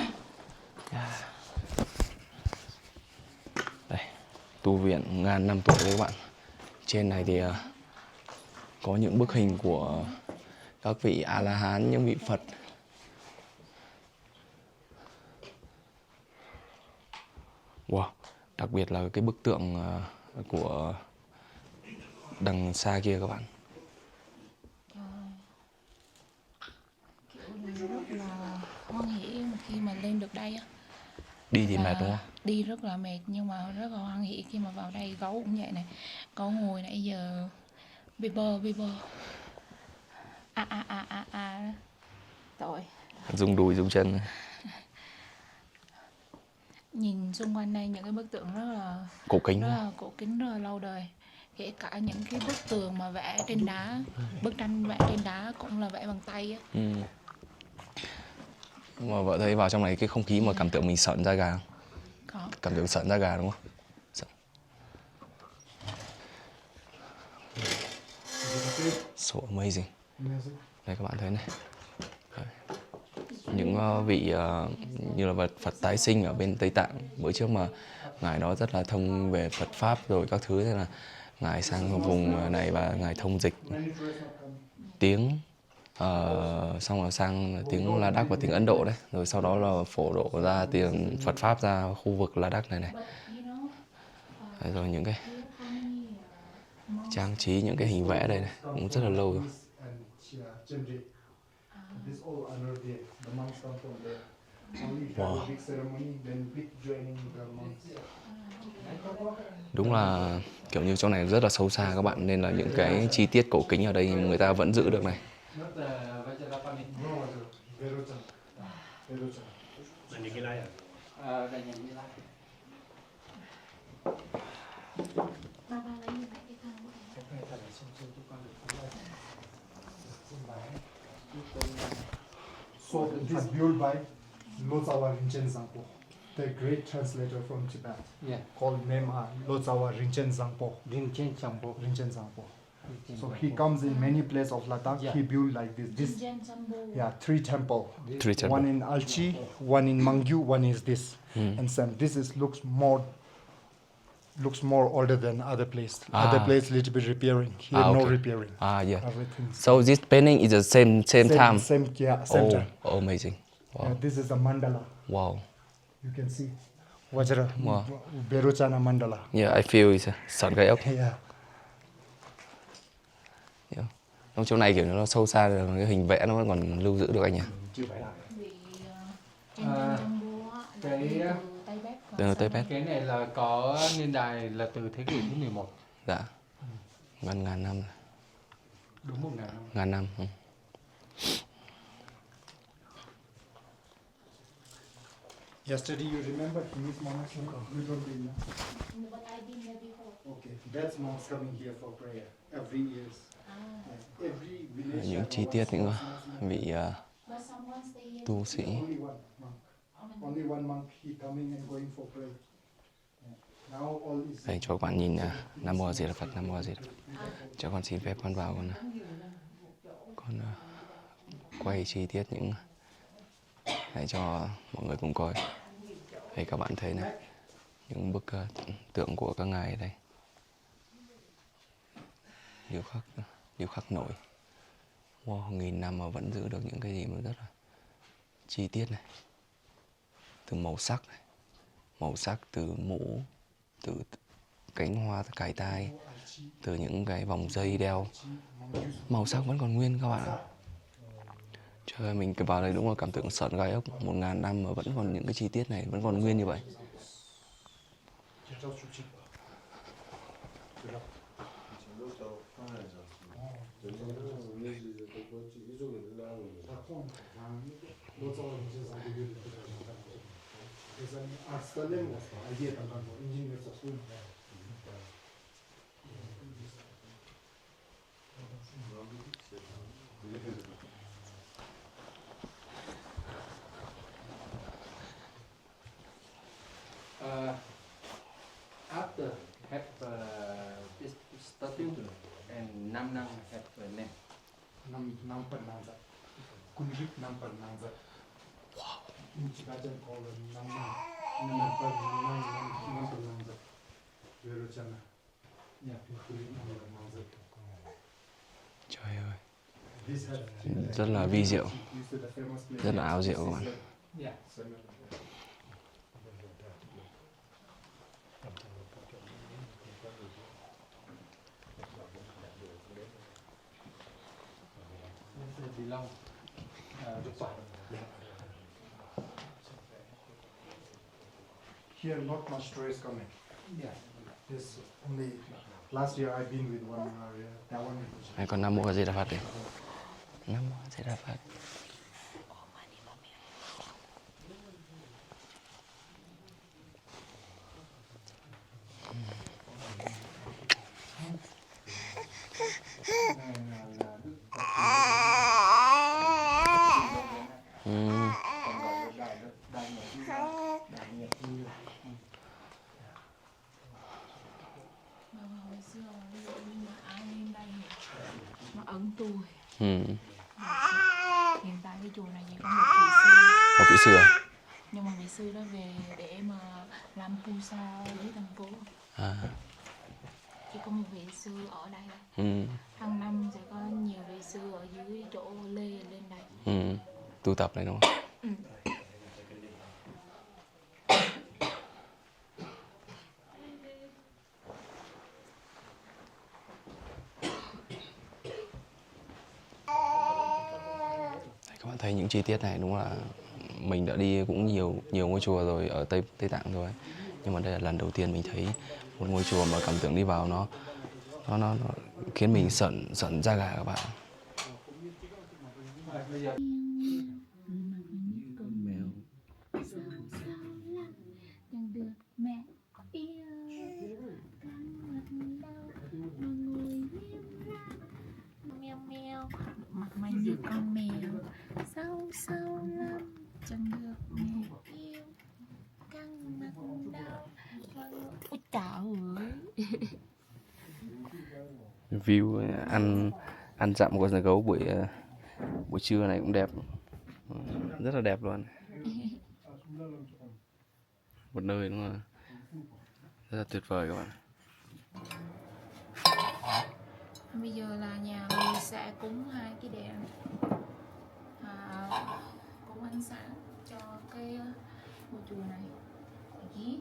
Đây, tu viện ngàn năm tuổi đấy các bạn. Trên này thì có những bức hình của các vị A-la-hán, những vị Phật. Wow, đặc biệt là cái bức tượng của đằng xa kia các bạn. Kiểu rất là hoan hỉ khi mà lên được đây á. Đi thì mệt đúng không? Đi rất là mệt nhưng mà rất là hoan hỉ khi mà vào đây. Gấu cũng vậy này. Gấu ngồi nãy giờ bê bơ. Tội. Dùng đùi dùng chân. Nhìn xung quanh đây những cái bức tượng rất là Cổ kính. rất là cổ kính, rất là lâu đời. Kể cả những cái bức tường mà vẽ trên đá, bức tranh vẽ trên đá cũng là vẽ bằng tay á. Mà vợ thấy vào trong này cái không khí mà cảm tưởng mình sợn da gà không? Có. Cảm tưởng sợn da gà đúng không? Sợn. So amazing. Đây các bạn thấy này. Đấy. Những vị như là vật Phật tái sinh ở bên Tây Tạng. Bữa trước mà ngài đó rất là thông về Phật pháp rồi các thứ, thế là ngài sang vùng này và ngài thông dịch tiếng xong rồi sang tiếng Ladakh và tiếng Ấn Độ đấy, rồi sau đó là phổ độ ra tiếng Phật pháp ra khu vực Ladakh này này. Đấy, rồi những cái trang trí, những cái hình vẽ đây này cũng rất là lâu rồi. Wow. Đúng là kiểu như chỗ này rất là sâu xa các bạn, nên là những cái chi tiết cổ kính ở đây người ta vẫn giữ được này. So this built by Lotsawa Rinchen Zangpo, the great translator from Tibet. Yeah. Called name Lotsawa Rinchen Zangpo. Rinchen Zangpo. Rinchen Zangpo. So he comes in many places of Ladakh. Yeah. He built like this. Yeah, 3 temple. 3 temple. One in Alchi, one in Mangyu, one is this. And some this is looks more older than other place. Other place little bit repairing. Here no okay. repairing. Yeah. Everything. So this painting is the same time. Same time. Oh, amazing. Wow. This is a mandala. Wow. You can see. Vajra. Wow. Berochana mandala. Yeah, I feel it's sợn gai ốc. Yeah. Yeah. Trong chỗ này kiểu nó sâu xa rồi, cái hình vẽ nó vẫn còn lưu giữ được anh nhỉ? Từ Tây Bắc. Cái này là có niên đại là từ thế kỷ thứ 11. Dạ. Gần 1000 năm rồi. Đúng 1000 năm. 1000 năm. Yesterday you remember this monastery? You don't remember? But I've been there before. Okay, that's monks coming here for prayer every year. Every village. Những chi tiết những vị tu sĩ. Only one monk he coming and going for prayer. Now all is. Đây cho các bạn nhìn Nam Mô A Di Đà Phật, Nam Mô A Di Đà Phật. Cho con xin phép con vào con quay chi tiết những để cho mọi người cùng coi. Đây các bạn thấy này, những bức tượng của các ngài ở đây, điêu khắc nổi. Wow, 1000 năm mà vẫn giữ được những cái gì mà rất là chi tiết này. Từ màu sắc từ mũ, từ cánh hoa cài tai, từ những cái vòng dây đeo, màu sắc vẫn còn nguyên các bạn ạ. Trời ơi, mình vào đây đúng là cảm tưởng sợn gai ốc. 1000 năm mà vẫn còn những cái chi tiết này vẫn còn nguyên như vậy. After have this statue and Nam have a name. Nam Pananza. Kunjik Nam Pananza. Wow. In Tibetan called Nam Pananza. Verochana. Yeah, Pananza. Trời ơi, rất là vi diệu, rất là ảo diệu các bạn. Yeah. Belong Here, not much tourists coming. yeah. This only last year I've been with one that one. Đây còn Nam Mô A Di Đà Phật đây. Nam Mô A Di Đà Phật. Hồi xưa ví dụ như mà ai lên đây mà ấn tu hiện tại cái chùa này chỉ có một vị sư, Một vị sư à? nhưng mà vị sư đó về để mà làm pusa với thành phố, chỉ có một vị sư ở đây thôi. Hàng năm sẽ có nhiều vị sư ở dưới chỗ Lê lên đây Tu tập này đúng không? Các bạn thấy những chi tiết này đúng là mình đã đi cũng nhiều ngôi chùa rồi ở Tây Tạng rồi, nhưng mà đây là lần đầu tiên mình thấy một ngôi chùa mà cảm tưởng đi vào nó khiến mình sợn da gà các bạn. Mặt mày như con mèo, sâu sâu lắm, chẳng được mẹ yêu, căng mặt đau. Ôi trời ơi. View ăn dặm của con gấu buổi trưa này cũng đẹp, rất là đẹp luôn. Một nơi đúng là rất là tuyệt vời các bạn. Bây giờ là nhà mình sẽ cúng 2 cái đèn, cúng ánh sáng cho cái ngôi chùa này. Ghi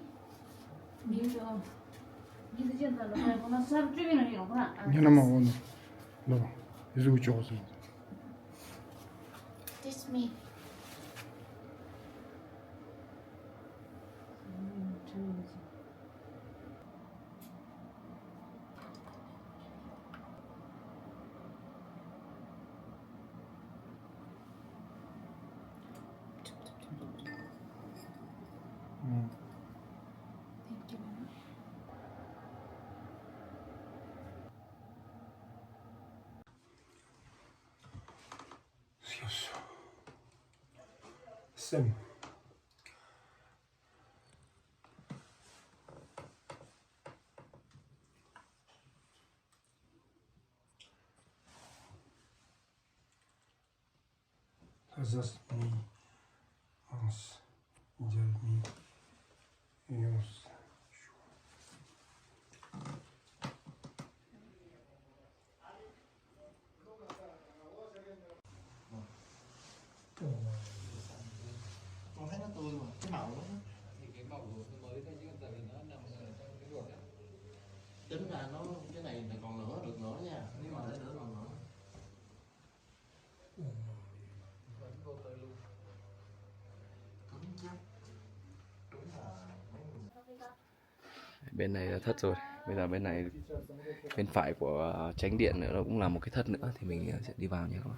biết được không? Yanama one. No, this is which also. Teach me. Thank you. Sim. That's just me Ons jalmi yus. Con thấy nó tươi mà, cái màu đó. Thì cái màu mới thôi chứ tại vì nó nằm trong cái ruột á. Tính ra nó cái này còn nữa được nữa nha, nếu mà để nữa còn nữa. Vẫn vô tới luôn. Cứng chắc. Đúng là Bên này là thất rồi. Bây giờ bên này, bên phải của tránh điện nữa nó cũng là một cái thất nữa, thì mình sẽ đi vào nhé các bạn.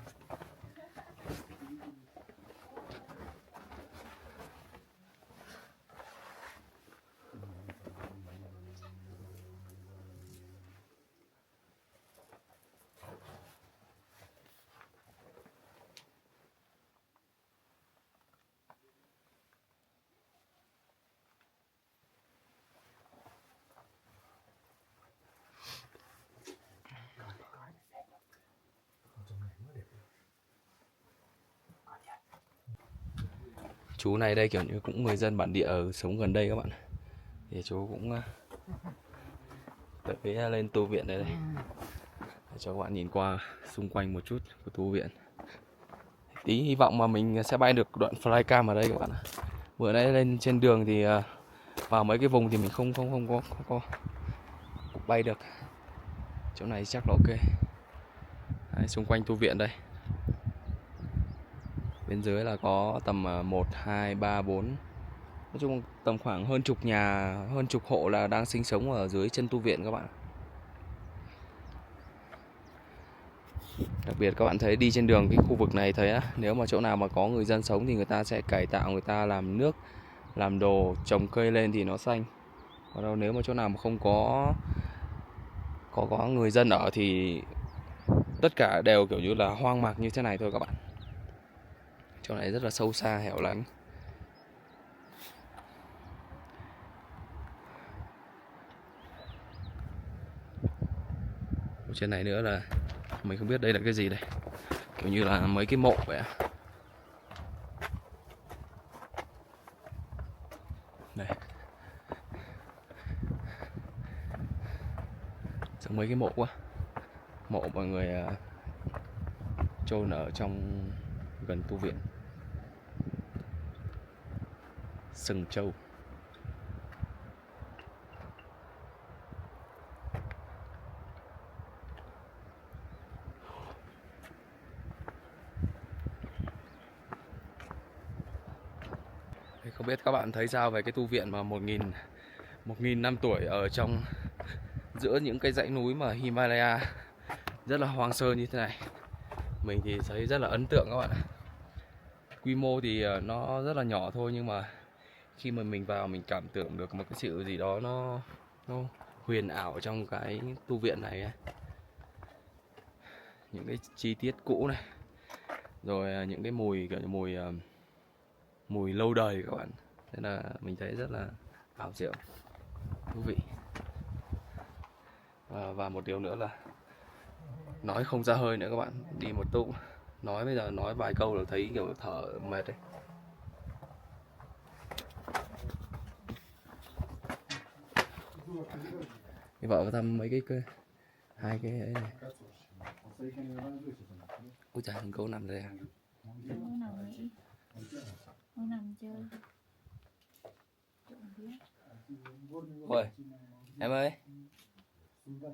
Chú này đây kiểu như cũng người dân bản địa ở sống gần đây các bạn. Thì chú cũng tới lên tu viện đây đây. Để cho các bạn nhìn qua xung quanh một chút của tu viện. Tí hy vọng mà mình sẽ bay được đoạn flycam ở đây các bạn. Bữa nay lên trên đường thì vào mấy cái vùng thì mình không có bay được. Chỗ này chắc là ok. Đấy, xung quanh tu viện đây. Bên dưới là có tầm 1, 2, 3, 4. Nói chung tầm khoảng hơn chục nhà, hơn chục hộ là đang sinh sống ở dưới chân tu viện các bạn. Đặc biệt các bạn thấy đi trên đường cái khu vực này thấy á, nếu mà chỗ nào mà có người dân sống thì người ta sẽ cải tạo, người ta làm nước, làm đồ, trồng cây lên thì nó xanh. Còn đâu nếu mà chỗ nào mà không có người dân ở thì tất cả đều kiểu như là hoang mạc như thế này thôi các bạn. Chỗ này rất là sâu xa, hẻo lánh. Ở trên này nữa là mình không biết đây là cái gì đây. Kiểu như là mấy cái mộ vậy. Đây. Giống mấy cái mộ quá. Mộ mọi người chôn ở trong gần tu viện Sừng Châu. Không biết các bạn thấy sao về cái tu viện mà 1.000 năm tuổi ở trong giữa những cái dãy núi mà Himalaya rất là hoang sơ như thế này. Mình thì thấy rất là ấn tượng các bạn ạ. Quy mô thì nó rất là nhỏ thôi, nhưng mà khi mà mình vào mình cảm tưởng được một cái sự gì đó nó huyền ảo trong cái tu viện này ấy. Những cái chi tiết cũ này, rồi những cái mùi kiểu như mùi lâu đời các bạn. Thế là mình thấy rất là ảo diệu, thú vị. Và một điều nữa là nói không ra hơi nữa các bạn. Đi một tụ nói bây giờ nói vài câu là thấy kiểu thở mệt đấy. Đi vợ thăm mấy cái hai cái ấy này. Ôi trời, hình câu nằm đây à? Không nằm nghỉ, không nằm chơi. Ôi, em ơi.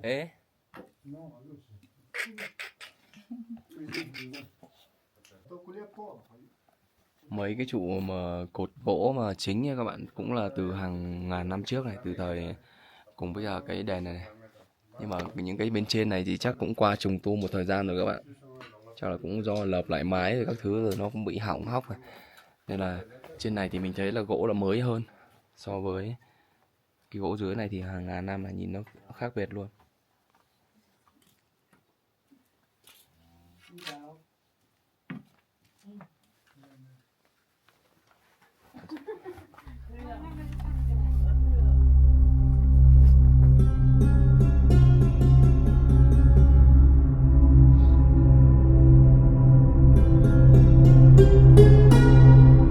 Ê. Mấy cái trụ mà cột gỗ mà chính nha các bạn, cũng là từ hàng ngàn năm trước này, từ thời cùng bây giờ cái đèn này. Nhưng mà những cái bên trên này thì chắc cũng qua trùng tu một thời gian rồi các bạn. Chắc là cũng do lợp lại mái rồi các thứ rồi nó cũng bị hỏng hóc này. Nên là trên này thì mình thấy là gỗ là mới hơn so với cái gỗ dưới này thì hàng ngàn năm này, nhìn nó khác biệt luôn.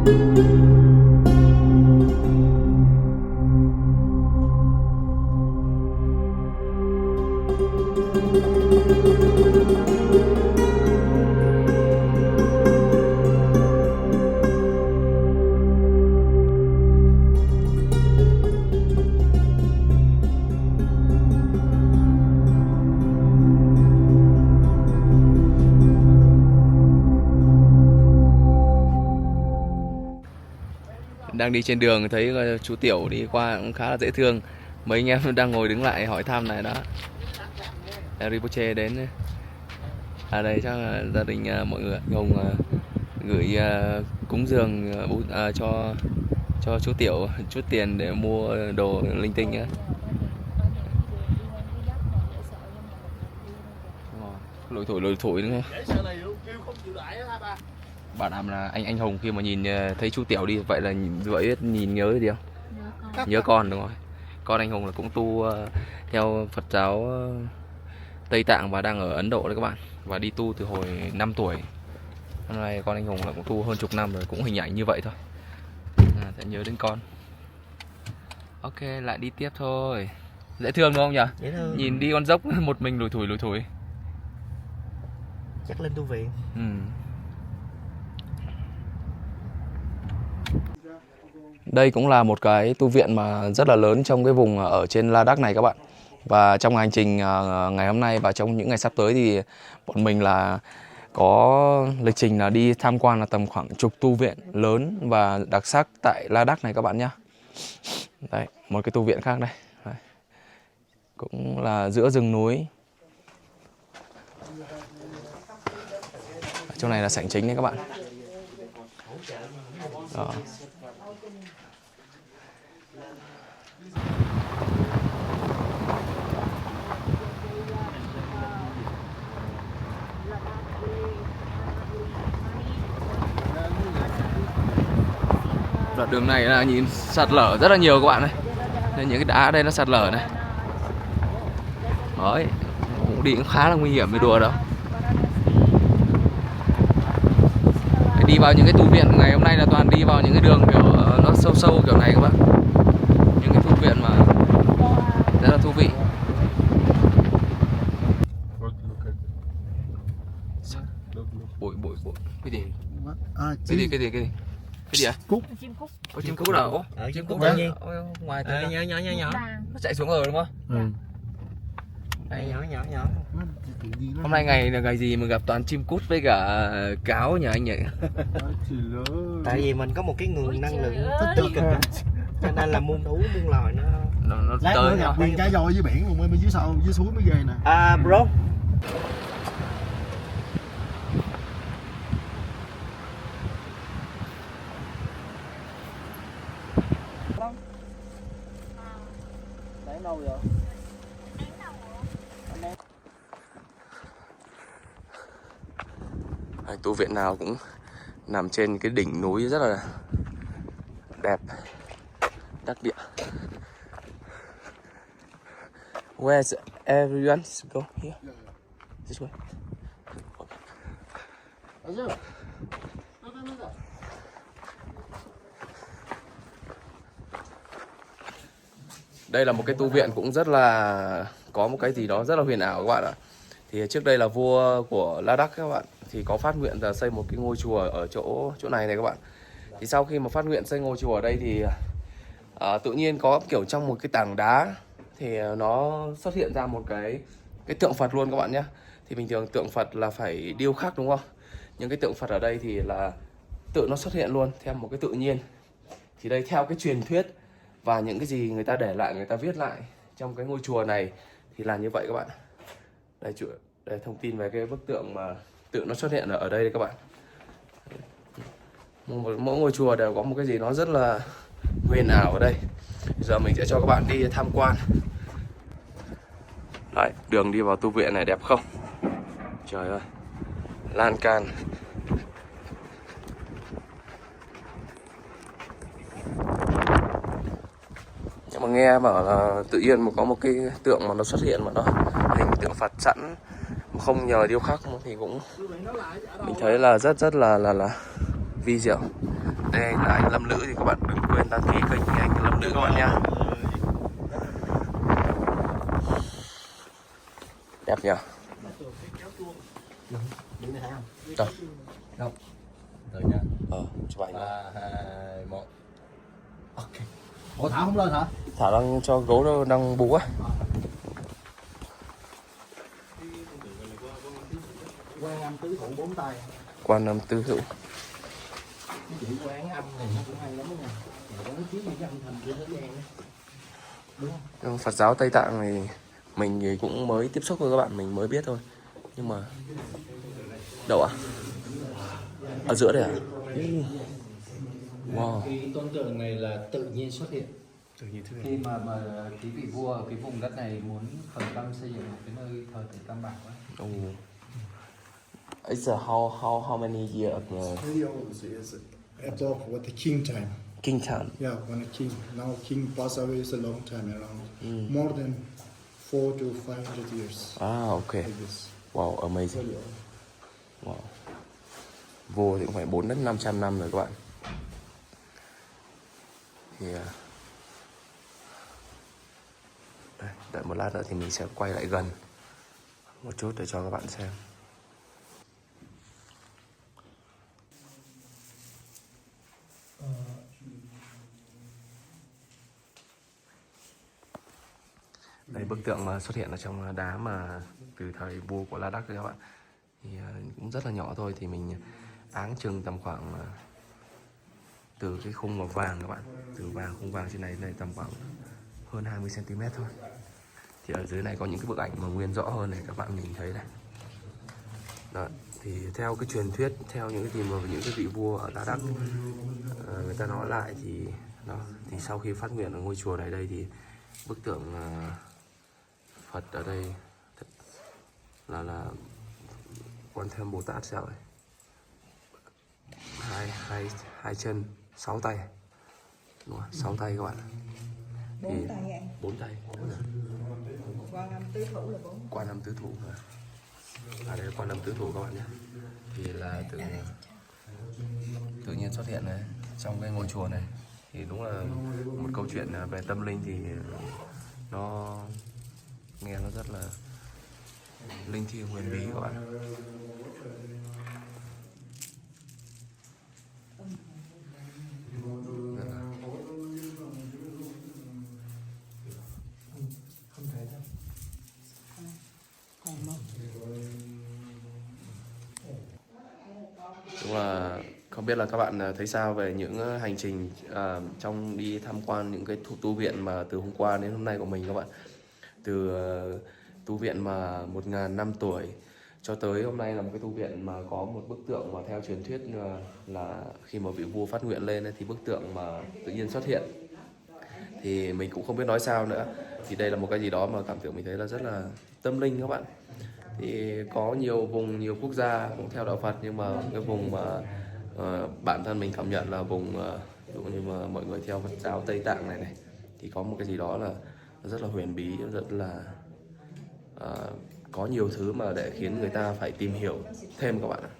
Thank you. Đang đi trên đường thấy chú Tiểu đi qua cũng khá là dễ thương. Mấy anh em đang ngồi đứng lại hỏi thăm này đó. Rinpoche đến ở đây chắc là gia đình mọi người Hùng gửi cúng dường cho chú Tiểu chút tiền để mua đồ linh tinh á. Lủi thủi đúng không? Bảo đảm là anh Hùng khi mà nhìn thấy chú Tiểu đi vậy là nhìn nhớ cái gì không? Nhớ con đúng rồi. Con anh Hùng là cũng tu theo Phật giáo Tây Tạng và đang ở Ấn Độ đấy các bạn. Và đi tu từ hồi 5 tuổi. Hôm nay con anh Hùng là cũng tu hơn chục năm rồi, cũng hình ảnh như vậy thôi. Sẽ nhớ đến con. Ok, lại đi tiếp thôi. Dễ thương đúng không nhỉ? Nhìn đi con dốc một mình lủi thủi. Chắc lên tu viện. Đây cũng là một cái tu viện mà rất là lớn trong cái vùng ở trên Ladakh này các bạn. Và trong hành trình ngày hôm nay và trong những ngày sắp tới thì bọn mình là có lịch trình là đi tham quan là tầm khoảng chục tu viện lớn và đặc sắc tại Ladakh này các bạn nhé. Đây, một cái tu viện khác đây. Đây. Cũng là giữa rừng núi. Ở chỗ này là sảnh chính đấy các bạn. Đó. Đoạn đường này là nhìn sạt lở rất là nhiều các bạn này. Nên những cái đá ở đây nó sạt lở này. Đấy, cũng đi cũng khá là nguy hiểm với đùa đâu. Đi vào những cái tu viện ngày hôm nay là toàn đi vào những cái đường kiểu nó sâu kiểu này các bạn. Những cái tu viện mà rất là thú vị. Bụi. Cái gì? Cái gì? Cái gì ạ? Cúc. Chim cút nào? Chim cút tự nhiên. Ngoài Nhỏ. nó chạy xuống rồi đúng không? Đây, nhỏ. Hôm nay ngày là ngày gì mà gặp toàn chim cút với cả cáo nhỉ anh nhỉ? Tại vì mình có một cái nguồn năng lượng tích cực cho nên là muôn thú muôn loài nó Lát nữa gặp nguyên cá voi dưới biển luôn, bên dưới suối mới ghê nè. Bro. Đấy đâu vậy? Tu viện nào cũng nằm trên cái đỉnh núi rất là đẹp, đắc địa. Where's everyone? Go here. This way. Đây là một cái tu viện cũng rất là có một cái gì đó rất là huyền ảo các bạn ạ. Thì trước đây là vua của Ladakh các bạn thì có phát nguyện là xây một cái ngôi chùa ở chỗ này các bạn. Thì sau khi mà phát nguyện xây ngôi chùa ở đây thì tự nhiên có kiểu trong một cái tảng đá thì nó xuất hiện ra một cái tượng Phật luôn các bạn nhé. Thì bình thường tượng Phật là phải điêu khắc đúng không? Nhưng cái tượng Phật ở đây thì là tự nó xuất hiện luôn theo một cái tự nhiên. Thì đây theo cái truyền thuyết và những cái gì người ta để lại, người ta viết lại trong cái ngôi chùa này thì là như vậy các bạn. Đây thông tin về cái bức tượng mà tự nó xuất hiện ở đây các bạn. Mỗi ngôi chùa đều có một cái gì nó rất là huyền ảo ở đây. Giờ mình sẽ cho các bạn đi tham quan. Đấy, đường đi vào tu viện này đẹp không? Trời ơi, lan can. Nhưng mà nghe bảo là tự nhiên mà có một cái tượng mà nó xuất hiện mà nó hình tượng Phật sẵn, không nhờ điêu khắc thì cũng mình thấy là rất là vi diệu. Đây là anh Lâm Lữ thì các bạn đừng quên đăng ký kênh anh Lâm Lữ các bạn nha. Đẹp nhỉ? Đâu? Đâu? Rồi nha. Chụp ảnh. 3, 2, 1. Ok. Ủa Thảo không lên hả? Thảo đang cho gấu đang bú á. Quan Âm tứ thủ 4 tay. Quan Âm tứ hữu. Cái chữ quán âm này nó cũng hay lắm nha. Có cái tiếng cái âm thanh của thế gian á. Đúng không? Phật giáo Tây Tạng này mình thì cũng mới tiếp xúc với các bạn, mình mới biết thôi. Nhưng mà đâu ạ? Ở giữa đây à? Wow. Cái tôn tượng này là tự nhiên xuất hiện. Tự nhiên xuất hiện. Khi mà cái vị vua ở cái vùng đất này muốn khởi tâm xây dựng một cái nơi thờ tự Tam Bảo ấy. Oh. It's how many years? Very old. It's epoch with the king time. King time. Yeah, when a king. Now king passed away is a long time around. More than 400 to 500 years. Ah, okay. Like this. Wow, amazing. Very old. Wow. Vua thì cũng phải 400 đến 500 năm rồi các bạn. Thì đây, đợi một lát nữa thì mình sẽ quay lại gần một chút để cho các bạn xem. Đây bức tượng mà xuất hiện ở trong đá mà từ thời vua của La Đắc các bạn. Thì cũng rất là nhỏ thôi, thì mình áng chừng tầm khoảng từ cái khung màu vàng các bạn, từ khung vàng trên này tầm khoảng hơn 20 cm thôi. Thì ở dưới này có những cái bức ảnh mà nguyên rõ hơn này, các bạn nhìn thấy này. Đó, thì theo cái truyền thuyết, theo những cái gì mà những cái vị vua ở La Đắc người ta nói lại thì đó, thì sau khi phát nguyện ở ngôi chùa này đây thì bức tượng Phật ở đây là Quan Thế Âm Bồ Tát sao ấy, hai chân 6 tay, đúng không? 6 tay các bạn. 4 tay ạ. 4 tay. Quan Âm Tứ Thủ là 4. Quan Âm Tứ Thủ mà. Đây là Quan Âm Tứ Thủ các bạn nhé. Thì là tự nhiên xuất hiện này trong cái ngôi chùa này. Thì đúng là một câu chuyện về tâm linh thì nó nghe nó rất là linh thiêng huyền bí các bạn. Đúng là không biết là các bạn thấy sao về những hành trình trong đi tham quan những cái tu viện mà từ hôm qua đến hôm nay của mình các bạn. Từ tu viện mà 1000 năm tuổi cho tới hôm nay là một cái tu viện mà có một bức tượng mà theo truyền thuyết là khi mà vị vua phát nguyện lên ấy, thì bức tượng mà tự nhiên xuất hiện. Thì mình cũng không biết nói sao nữa. Thì đây là một cái gì đó mà cảm tưởng mình thấy là rất là tâm linh các bạn. Thì có nhiều vùng, nhiều quốc gia cũng theo đạo Phật, nhưng mà cái vùng mà bản thân mình cảm nhận là vùng ví dụ như mà mọi người theo Phật giáo Tây Tạng này thì có một cái gì đó là rất là huyền bí, rất là có nhiều thứ mà để khiến người ta phải tìm hiểu thêm các bạn ạ.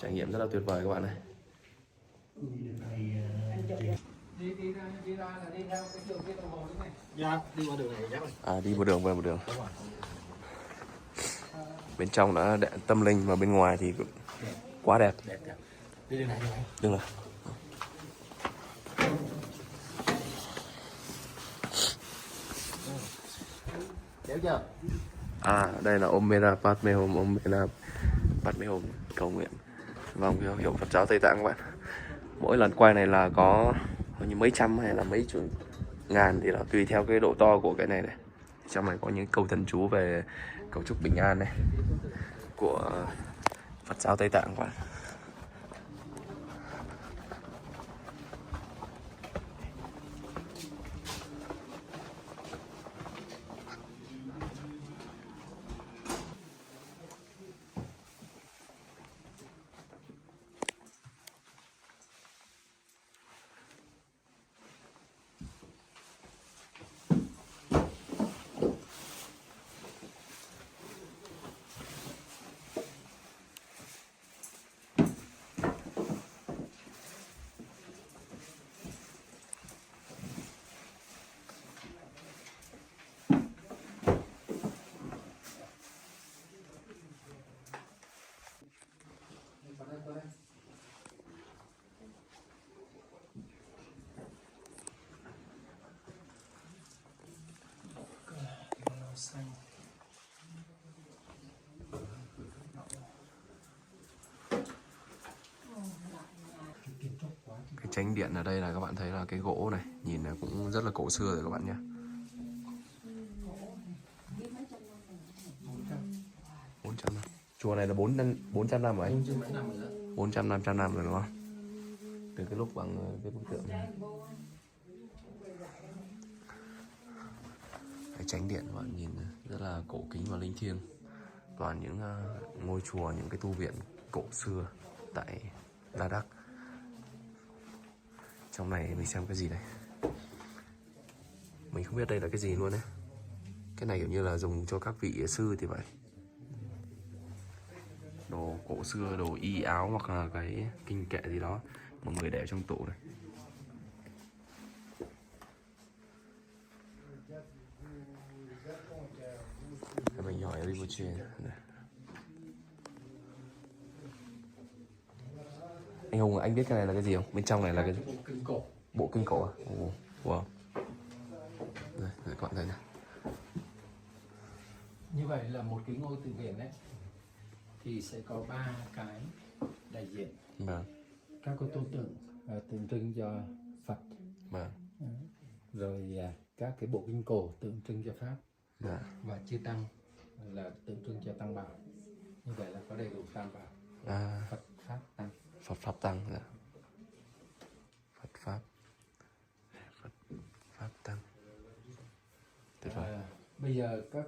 Trải nghiệm rất là tuyệt vời các bạn này. Đi ra là đi theo cái đường cái đồng hồ này. Dạ, đi qua đường này chắc rồi. À, đi một đường về một đường. Bên trong đã tâm linh và bên ngoài thì quá đẹp. Đi đường này. Đường này. Kéo chưa? À, đây là Om Mera Padme Hum, Om Mera Padme Hum, cầu nguyện vòng hiệu hiệu Phật giáo Tây Tạng các bạn. Mỗi lần quay này là có như mấy trăm hay là mấy chục ngàn thì là tùy theo cái độ to của cái này này. Trong này có những câu thần chú về cầu chúc bình an này của Phật giáo Tây Tạng các bạn. Chánh điện ở đây là các bạn thấy là cái gỗ này, nhìn là cũng rất là cổ xưa rồi các bạn nhé. 400 năm. Chùa này là 400 năm rồi anh? 400-500 năm rồi đúng không? Từ cái lúc bằng cái bức tượng này. Cái chánh điện các bạn nhìn rất là cổ kính và linh thiêng. Toàn những ngôi chùa, những cái tu viện cổ xưa tại Ladakh. Trong này mình xem cái gì đây? Mình không biết đây là cái gì luôn đấy. Cái này kiểu như là dùng cho các vị sư thì vậy. Đồ cổ xưa, đồ y áo hoặc là cái kinh kệ gì đó mọi người để trong tủ này. Mình hỏi Rinpoche này. Anh Hùng, anh biết cái này là cái gì không? Bên trong này là cái gì? Bộ kinh cổ. Bộ kinh cổ à? Wow. Đây, các bạn thấy này. Như vậy là một cái ngôi từ viện đấy thì sẽ có 3 cái đại diện. Vâng. Các cái tôn tượng tượng trưng cho Phật. Vâng. Rồi các cái bộ kinh cổ tượng trưng cho Pháp. Dạ. Và chư tăng là tượng trưng cho tăng bảo. Như vậy là có đầy đủ tam bảo. Phật Pháp Tăng. Phật Pháp Tăng. Dạ. Phật Pháp Tăng. Tuyệt vời. Bây giờ các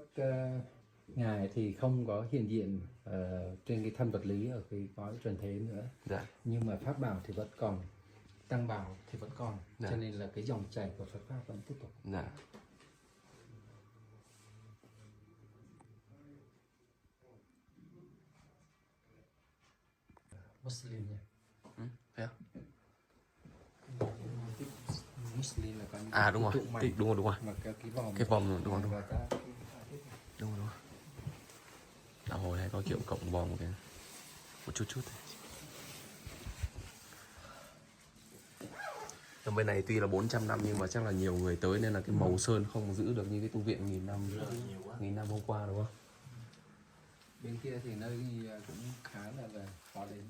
ngài thì không có hiện diện trên cái thân vật lý ở cái cõi trần thế nữa. Dạ. Nhưng mà pháp bảo thì vẫn còn, tăng bảo thì vẫn còn. Dạ. Cho nên là cái dòng chảy của Phật pháp vẫn tiếp tục. Dạ. Muslim nha. Thế à? Muslim là con Đúng rồi. Đúng rồi. Mà cái vòng. Cái vòng đúng rồi. Đúng rồi. Đạo hồi hay có kiểu cộng vòng một cái một chút thôi. Ở bên này tuy là 400 năm nhưng mà chắc là nhiều người tới nên là cái màu sơn không giữ được như cái tu viện nghìn năm hôm qua đúng không? Bên kia thì nơi cũng khá là khó đến.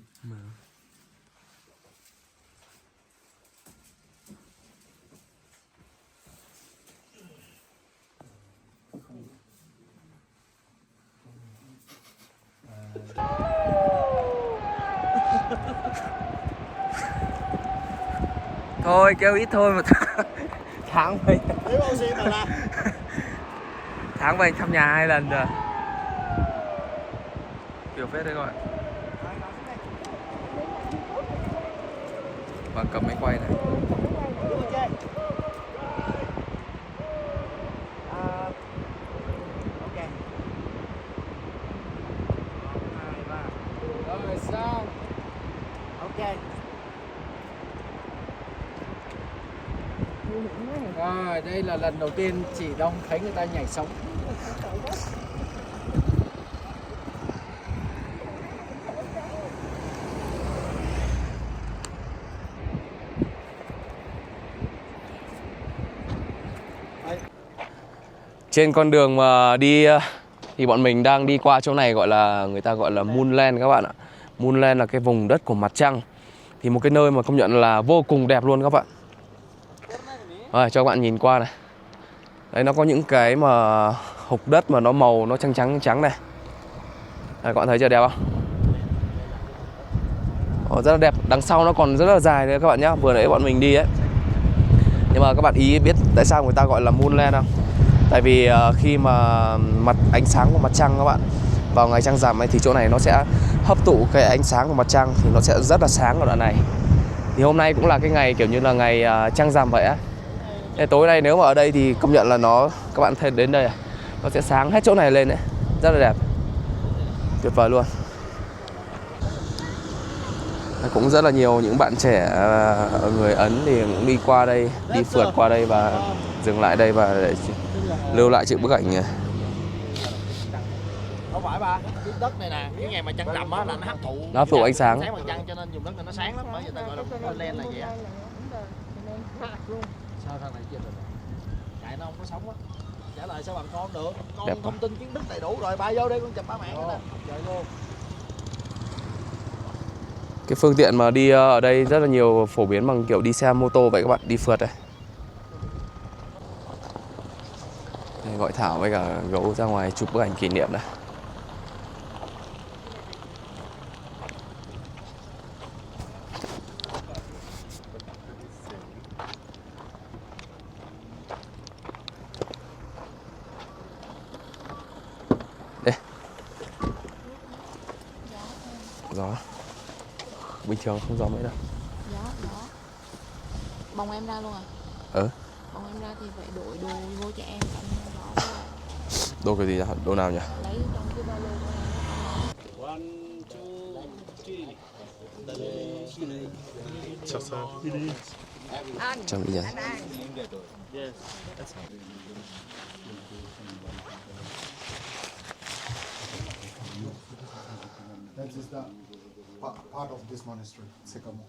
Thôi kêu ít thôi mà tháng vậy. Tháng vậy thăm nhà 2 lần rồi. Kiểu phết đấy các bạn. Và cầm máy quay này. Rồi xong. Ok. Rồi đây là lần đầu tiên chị Đông thấy người ta nhảy sống. Trên con đường mà đi thì bọn mình đang đi qua chỗ này người ta gọi là Moonland các bạn ạ. Moonland là cái vùng đất của mặt trăng. Thì một cái nơi mà công nhận là vô cùng đẹp luôn các bạn. Rồi cho các bạn nhìn qua này. Đấy nó có những cái mà hộc đất mà nó màu nó trắng này. Đấy, các bạn thấy chưa đẹp không? Rất là đẹp. Đằng sau nó còn rất là dài đấy các bạn nhá. Vừa nãy bọn mình đi ấy. Nhưng mà các bạn ý biết tại sao người ta gọi là Moonland không? Tại vì khi mà ánh sáng của mặt trăng các bạn vào ngày trăng rằm ấy thì chỗ này nó sẽ hấp thụ cái ánh sáng của mặt trăng thì nó sẽ rất là sáng ở đoạn này. Thì hôm nay cũng là cái ngày kiểu như là ngày trăng rằm vậy á. Tối nay nếu mà ở đây thì công nhận là các bạn thấy đến đây nó sẽ sáng hết chỗ này lên đấy, rất là đẹp, tuyệt vời luôn. Cũng rất là nhiều những bạn trẻ người Ấn thì cũng đi qua đây, đi phượt qua đây và dừng lại đây và để lưu lại chữ bức ảnh này. Không phải ba, cái đất này nè, cái ngày mà trăng rằm á là nó hấp thụ ánh sáng bằng trăng cho nên dùng đất này nó sáng lắm, bởi vì ta gọi là Moonland là vậy á. Sao thằng này chết rồi? Chạy nó không có sống á. Trả lời sao bằng con được? Con Đẹp thông tin kiến thức đầy đủ rồi, ba vô đây con chụp ba mạng nè. Chạy luôn. Cái phương tiện mà đi ở đây rất là nhiều, phổ biến bằng kiểu đi xe mô tô vậy các bạn, đi phượt đây. Đây, gọi Thảo với cả gấu ra ngoài chụp bức ảnh kỷ niệm này. Đây. Gió. Bình thường không gió mấy đâu. Gió. Bồng em ra luôn à? Ừ. Bồng em ra thì phải đổi đồ vô cho em, anh gió quá. Đồ cái gì ra? Đồ nào nhỉ? Lấy trong cái ba lô của em. Trong đi nhỉ? That is the part of this monastery, Sycamore.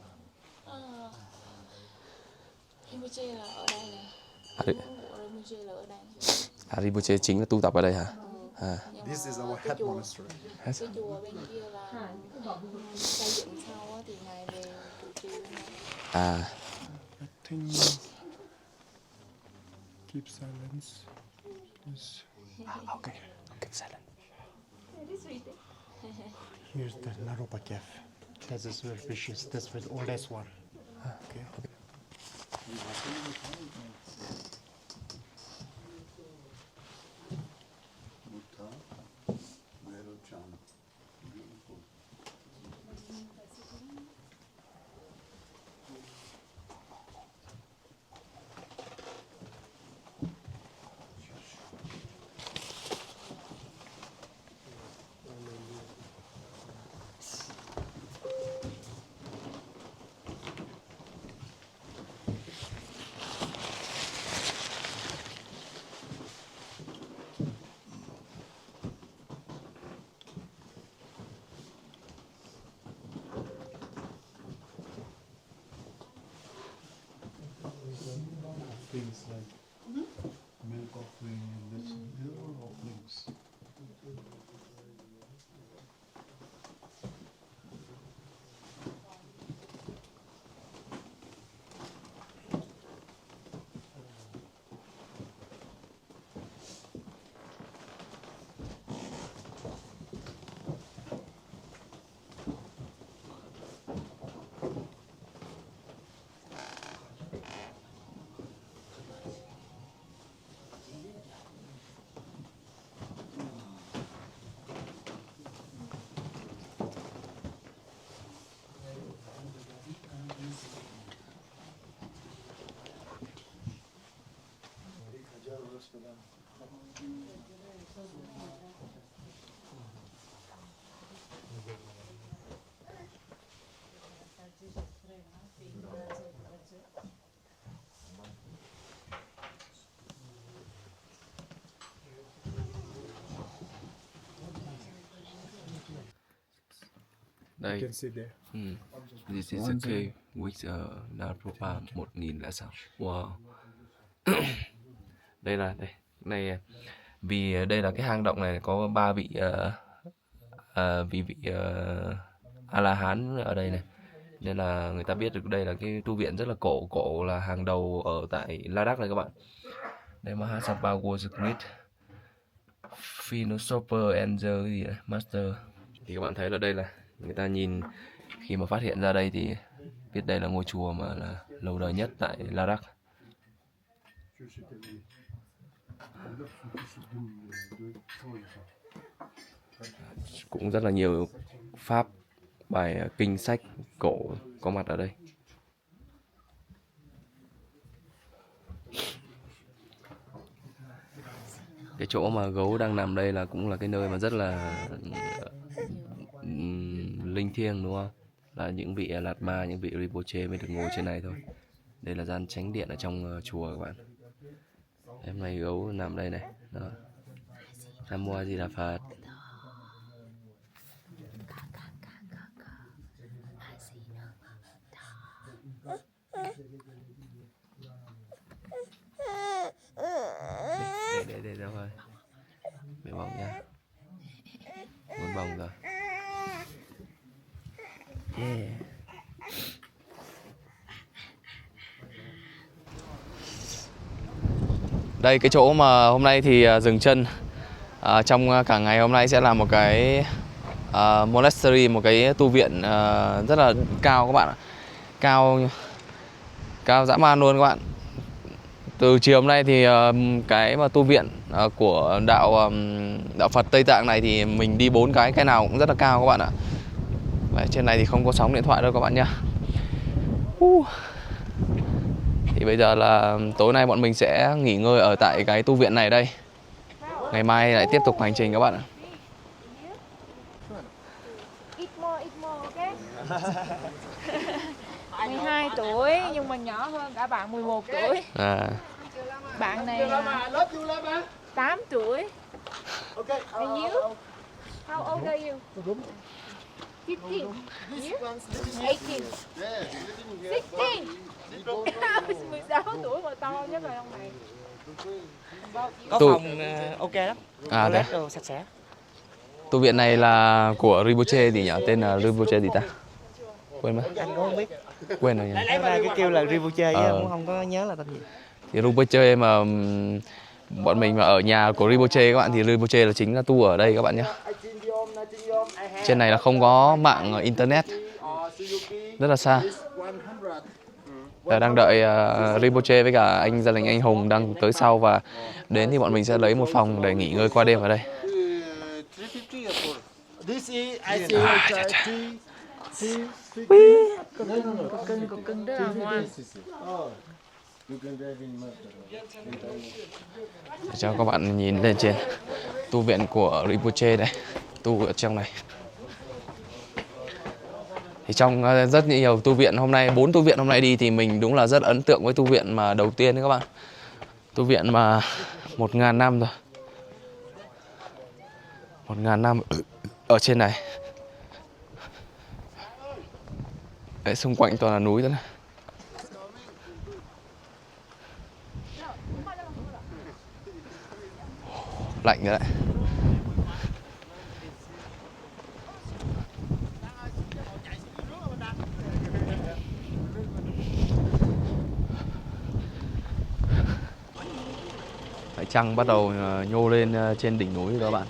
Rinpoche là ở đây nè. À, Rinpoche là ở đây. Rinpoche chính là tu tập ở đây hả? Nhưng This mà is our cái head chùa- monastery. Cái chùa bên kia là xây dựng sau á, thì ngài về trụ trì bên đây. À, I think keep silence. Yes. okay. Keep silent. Here's the Naropa cave. This is very precious. That's the oldest one. Okay. Things like milk offering and this, these are all offerings. đây. You can see there. This is a cave with Naropa 1006. Wow. Đây là đây. Này vì đây là cái hang động này có 3 vị vị A-la-hán ở đây này. Nên là người ta biết được đây là cái tu viện rất là cổ là hàng đầu ở tại Ladakh này các bạn. Đây Mahasapa was a great philosopher and the gì đấy, master. Thì các bạn thấy là đây là người ta nhìn khi mà phát hiện ra đây thì biết đây là ngôi chùa mà là lâu đời nhất tại Ladakh. Cũng rất là nhiều pháp, bài kinh sách cổ có mặt ở đây. Cái chỗ mà gấu đang nằm đây là cũng là cái nơi mà rất là linh thiêng đúng không? Là những vị Lạt Ma, những vị Rinpoche mới được ngồi trên này thôi. Đây là gian chánh điện ở trong chùa các bạn. Em này gấu nằm đây này. Đó. Nam Mô A Di Đà Phật. Để đâu thôi. Mẹ bỏng nha. Muốn bỏng rồi. Yeah. Đây cái chỗ mà hôm nay thì dừng chân trong cả ngày hôm nay sẽ là một cái monastery, một cái tu viện rất là cao các bạn ạ. Cao dã man luôn các bạn. Từ chiều hôm nay thì cái mà tu viện của đạo Phật Tây Tạng này thì mình đi 4 cái nào cũng rất là cao các bạn ạ. Đấy, trên này thì không có sóng điện thoại đâu các bạn nhá. Thì bây giờ là tối nay bọn mình sẽ nghỉ ngơi ở tại cái tu viện này đây. Ngày mai lại tiếp tục hành trình các bạn ạ. Ít more, okay? 12 tuổi nhưng mà nhỏ hơn cả bạn 11 tuổi. Bạn này 8 tuổi. And you? How old are you? 15. You? 18. 16. 16 tuổi mà to nhất là ông này. Có Tu- phòng ok lắm. À, Toilet thế. đồ sạch sẽ. Tu viện này là của Rinpoche thì nhỉ? Tên là Rinpoche gì ta? Quên mất. Anh cũng không biết. Quên rồi nhỉ? Ra cái kêu là Rinpoche chứ cũng không có nhớ là tên gì. Thì Rinpoche mà bọn mình mà ở nhà của Rinpoche các bạn thì Rinpoche là chính là tu ở đây các bạn nhé. Trên này là không có mạng internet, rất là xa. Giờ đang đợi Rinpoche với cả anh gia đình anh Hùng đang tới sau và đến thì bọn mình sẽ lấy một phòng để nghỉ ngơi qua đêm ở đây. Cưng rất là ngoan. Để cho các bạn nhìn lên trên tu viện của Rinpoche đây, tu ở trong này. Thì trong rất nhiều tu viện hôm nay, 4 tu viện hôm nay đi thì mình đúng là rất ấn tượng với tu viện mà đầu tiên đấy các bạn. Tu viện mà 1000 năm rồi. 1000 năm ở trên này. Đấy, xung quanh toàn là núi thôi này. Lạnh rồi đấy. Phải chăng bắt đầu nhô lên trên đỉnh núi rồi các bạn.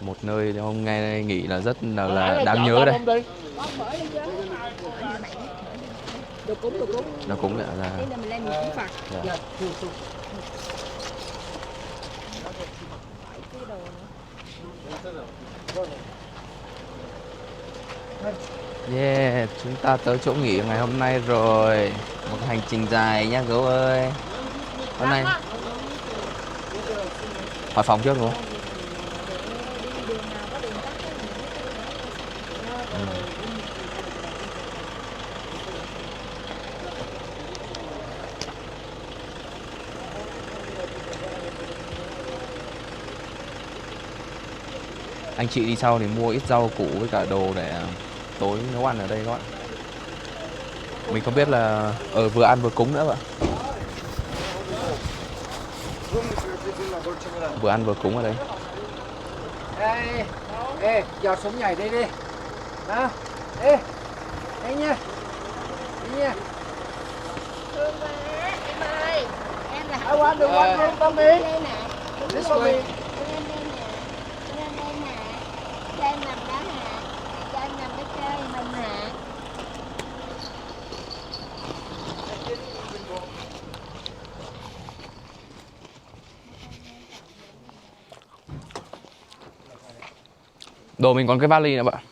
Một nơi hôm nay nghỉ là rất là đáng nhớ đây. Đồ cúng. Nó cũng là Đây là mình lên mình cúng Phật. dạ. Yeah, chúng ta tới chỗ nghỉ ngày hôm nay rồi. Một hành trình dài nhá gấu ơi. Hôm nay hỏi phòng trước đúng không? Anh chị đi sau thì mua ít rau củ với cả đồ để tối nấu ăn ở đây các bạn. Mình không biết là vừa ăn vừa cúng nữa bạn. Vừa ăn vừa cúng ở đây. Ê, giờ súng nhảy đi đi. Nào. Ê nha. Đi nha. Thương quá, em ơi. Em là I want the one room for me. đây nè. This for me. Em đây nè. Em đây nè. Cho em nằm đó hả? Cho em nằm đó chơi mình hả? Đồ mình còn cái vali nữa bạn.